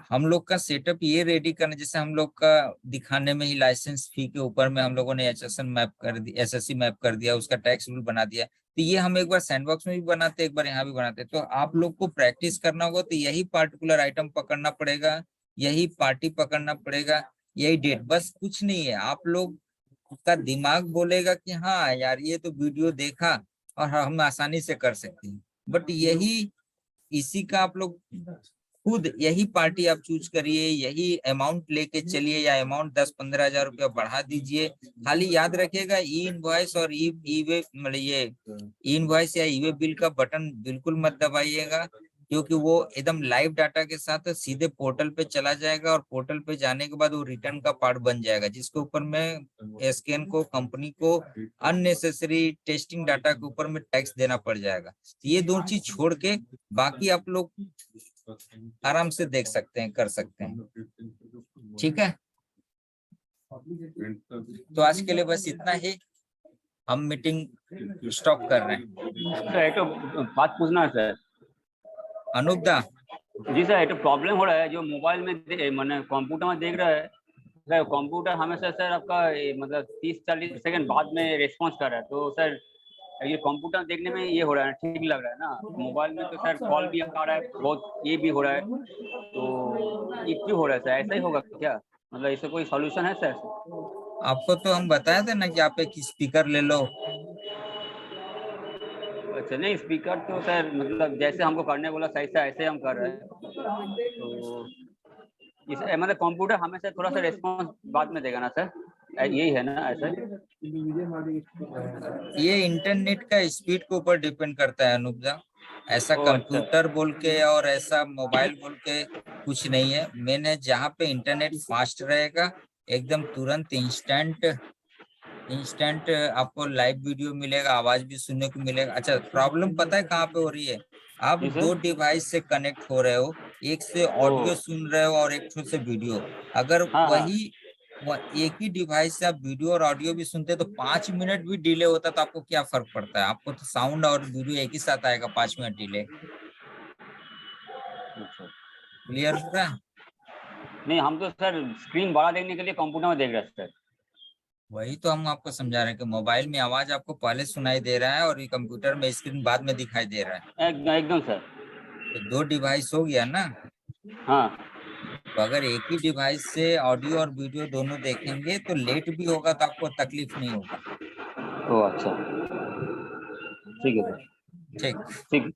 हम लोग का सेटअप ये रेडी करना, जैसे हम लोग का दिखाने में ही लाइसेंस फी के ऊपर में हम लोगों ने एचएसएन मैप कर दिया, एसएससी मैप कर दिया, उसका टैक्स रूल बना दिया। तो ये हम एक बार सैंडबॉक्स में भी बनाते, एक बार यहाँ भी बनाते। तो आप लोग को प्रैक्टिस करना होगा तो यही पार्टिकुलर आइटम पकड़ना पड़ेगा, यही पार्टी पकड़ना पड़ेगा, यही डेट, बस कुछ नहीं है। आप लोग का दिमाग बोलेगा कि हाँ यार ये तो वीडियो देखा और हम आसानी से कर सकते हैं, बट यही इसी का आप लोग खुद यही पार्टी आप चूज करिए, यही अमाउंट लेके चलिए, या अमाउंट 10-15 हजार रुपया बढ़ा दीजिए। खाली याद रखिएगा ई इनवॉइस और ई वे मतलब ये ई इनवॉइस या ई वे बिल का बटन बिल्कुल मत दबाइएगा, क्योंकि वो एकदम लाइव डाटा के साथ सीधे पोर्टल पे चला जाएगा और पोर्टल पे जाने के बाद वो रिटर्न का पार्ट बन जाएगा, जिसके ऊपर में एसकेएन को, कंपनी को अननेसेसरी टेस्टिंग डाटा के ऊपर में टैक्स देना पड़ जाएगा। ये दो चीज छोड़ के बाकी आप लोग आराम से देख सकते हैं, कर सकते हैं। ठीक है, तो आज के लिए बस इतना ही, हम मीटिंग स्टॉप कर रहे हैं। सर एक तो बात पूछना है सर। अनूप दा, जी सर, एक तो प्रॉब्लम हो रहा है जो मोबाइल में मैंने कंप्यूटर में देख रहा है सर, कंप्यूटर हमेशा सर आपका मतलब 30-40 सेकंड बाद में रिस्पॉन्स कर रहा है। तो सर ये कंप्यूटर देखने में ये हो रहा है, ठीक लग रहा है ना। मोबाइल में तो सर कॉल भी आ रहा है, बहुत ये भी हो रहा है। तो ये क्यों हो रहा है सर? ऐसा ही होगा क्या? मतलब इससे कोई सॉल्यूशन है सर? आपको तो हम बताए थे ना कि आप एक स्पीकर ले लो। अच्छा, नहीं स्पीकर तो सर मतलब जैसे हमको करने बोला सही से ऐसे हम कर रहे हैं। तो इस मतलब कंप्यूटर हमेशा थोड़ा सा रिस्पॉन्स बाद में देगा ना सर, यही है ना ऐसा? ये इंटरनेट का स्पीड के ऊपर डिपेंड करता है अनूप दा, ऐसा ओ अच्छा। कंप्यूटर बोल के और ऐसा मोबाइल बोल के कुछ नहीं है। मेन है जहाँ पे इंटरनेट फास्ट रहेगा, एकदम तुरंत इंस्टेंट आपको लाइव वीडियो मिलेगा, आवाज भी सुनने को मिलेगा। अच्छा, प्रॉब्लम पता है कहाँ पे हो रही है? आप जी सर। 2 डिवाइस से कनेक्ट हो रहे हो, एक से ऑडियो सुन रहे हो और एक से वीडियो। अगर हाँ हाँ। एक ही डिवाइस से आप वीडियो और ऑडियो भी सुनते तो 5 मिनट भी डिले होता तो आपको क्या फर्क पड़ता है? आपको तो साउंड और वीडियो एक ही साथ आएगा, 5 मिनट डिले। क्लियर हो रहा है? नहीं, हम तो सर स्क्रीन बड़ा देखने के लिए कंप्यूटर में देख रहे हैं सर। वही तो हम आपको समझा रहे हैं कि मोबाइल में आवाज आपको पहले सुनाई दे रहा है और ये कंप्यूटर में स्क्रीन बाद में दिखाई दे रहा है। एकदम सर। तो 2 डिवाइस हो गया ना। हाँ। तो अगर एक ही डिवाइस से ऑडियो और वीडियो दोनों देखेंगे तो लेट भी होगा तो आपको तकलीफ नहीं होगा। ओ अच्छा, ठीक है सर। ठीक। ठीक।